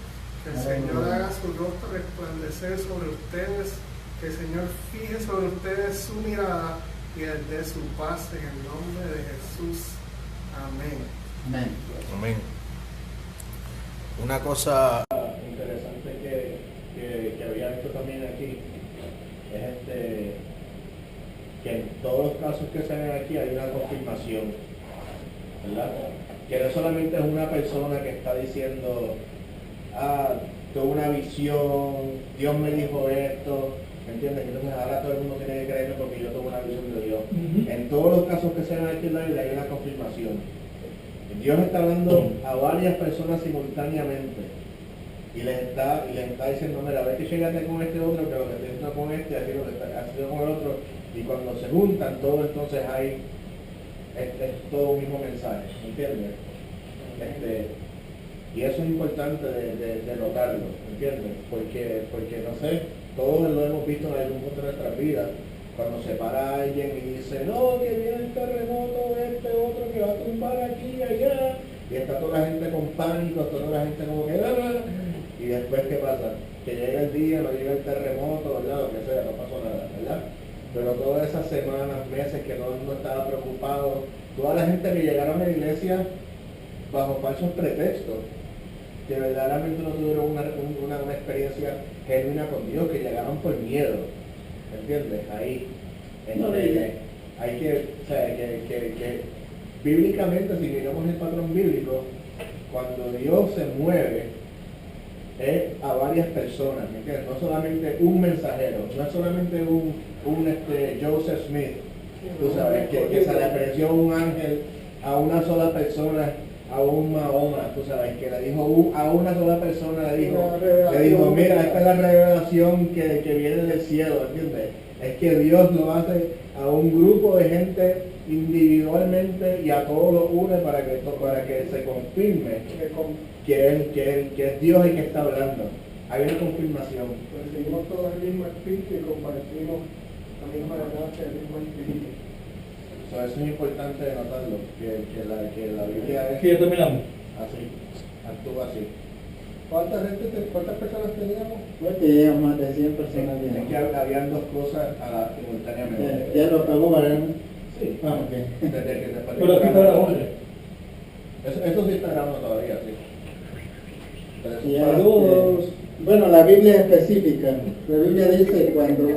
que el Señor haga su rostro resplandecer sobre ustedes, que el Señor fije sobre ustedes su mirada y les dé su paz en el nombre de Jesús. Amén. Amén. Amén. Una cosa interesante que había visto también aquí es que en todos los casos que se ven aquí hay una confirmación, ¿verdad? Que no solamente es una persona que está diciendo: tuve una visión, Dios me dijo esto, ¿me entiendes? Entonces ahora todo el mundo tiene que creerme porque yo tuve una visión de Dios. En todos los casos que se ven aquí en la Biblia hay una confirmación. Dios está hablando a varias personas simultáneamente y les está diciendo: mira, ve que llegaste con este otro, que lo que estoy haciendo con este, así lo que está haciendo con el otro, y cuando se juntan todo, entonces hay todo un mismo mensaje, ¿me entiendes? Y eso es importante de notarlo, ¿me entiendes? Porque no sé, todos lo hemos visto en algún punto de nuestras vidas, cuando se para alguien y dice: no, que viene el terremoto, otro que va a tumbar aquí y allá, y está toda la gente con pánico, toda la gente como que y después ¿qué pasa? Que llega el día, no llega el terremoto, ¿verdad? Lo que sea, no pasó nada, ¿verdad? Pero todas esas semanas, meses que todo el mundo estaba preocupado, toda la gente que llegaron a la iglesia bajo falsos pretextos, que verdaderamente no tuvieron una experiencia genuina con Dios, que llegaron por miedo, ¿me entiendes? Ahí, hay que, o sea, que bíblicamente, si miramos el patrón bíblico, cuando Dios se mueve, es a varias personas, ¿me entiendes? No solamente un mensajero, no es solamente un Joseph Smith, tú sabes, que se le apareció un ángel a una sola persona, a un Mahoma, tú sabes, que le dijo a una sola persona, le dijo, mira, esta es la revelación que viene del cielo, ¿entiendes? Es que Dios lo hace a un grupo de gente individualmente y a todos los une para que se confirme que es Dios el que está hablando. Hay una confirmación. Recibimos todos el mismo espíritu y compartimos la misma gracia, el mismo espíritu. Eso es importante de notarlo, que la Biblia es Sí, ya terminamos. así, actúa así. ¿Cuántas personas teníamos? Teníamos más de 100 personas Es bien. que habían dos cosas simultáneamente. Ya lo pagó, ¿verdad? Sí. Ok. Desde que se Pero aquí está grabando. Eso sí está grabando todavía, sí. Pero eso Ya, para- bueno, la Biblia es específica. La Biblia dice cuando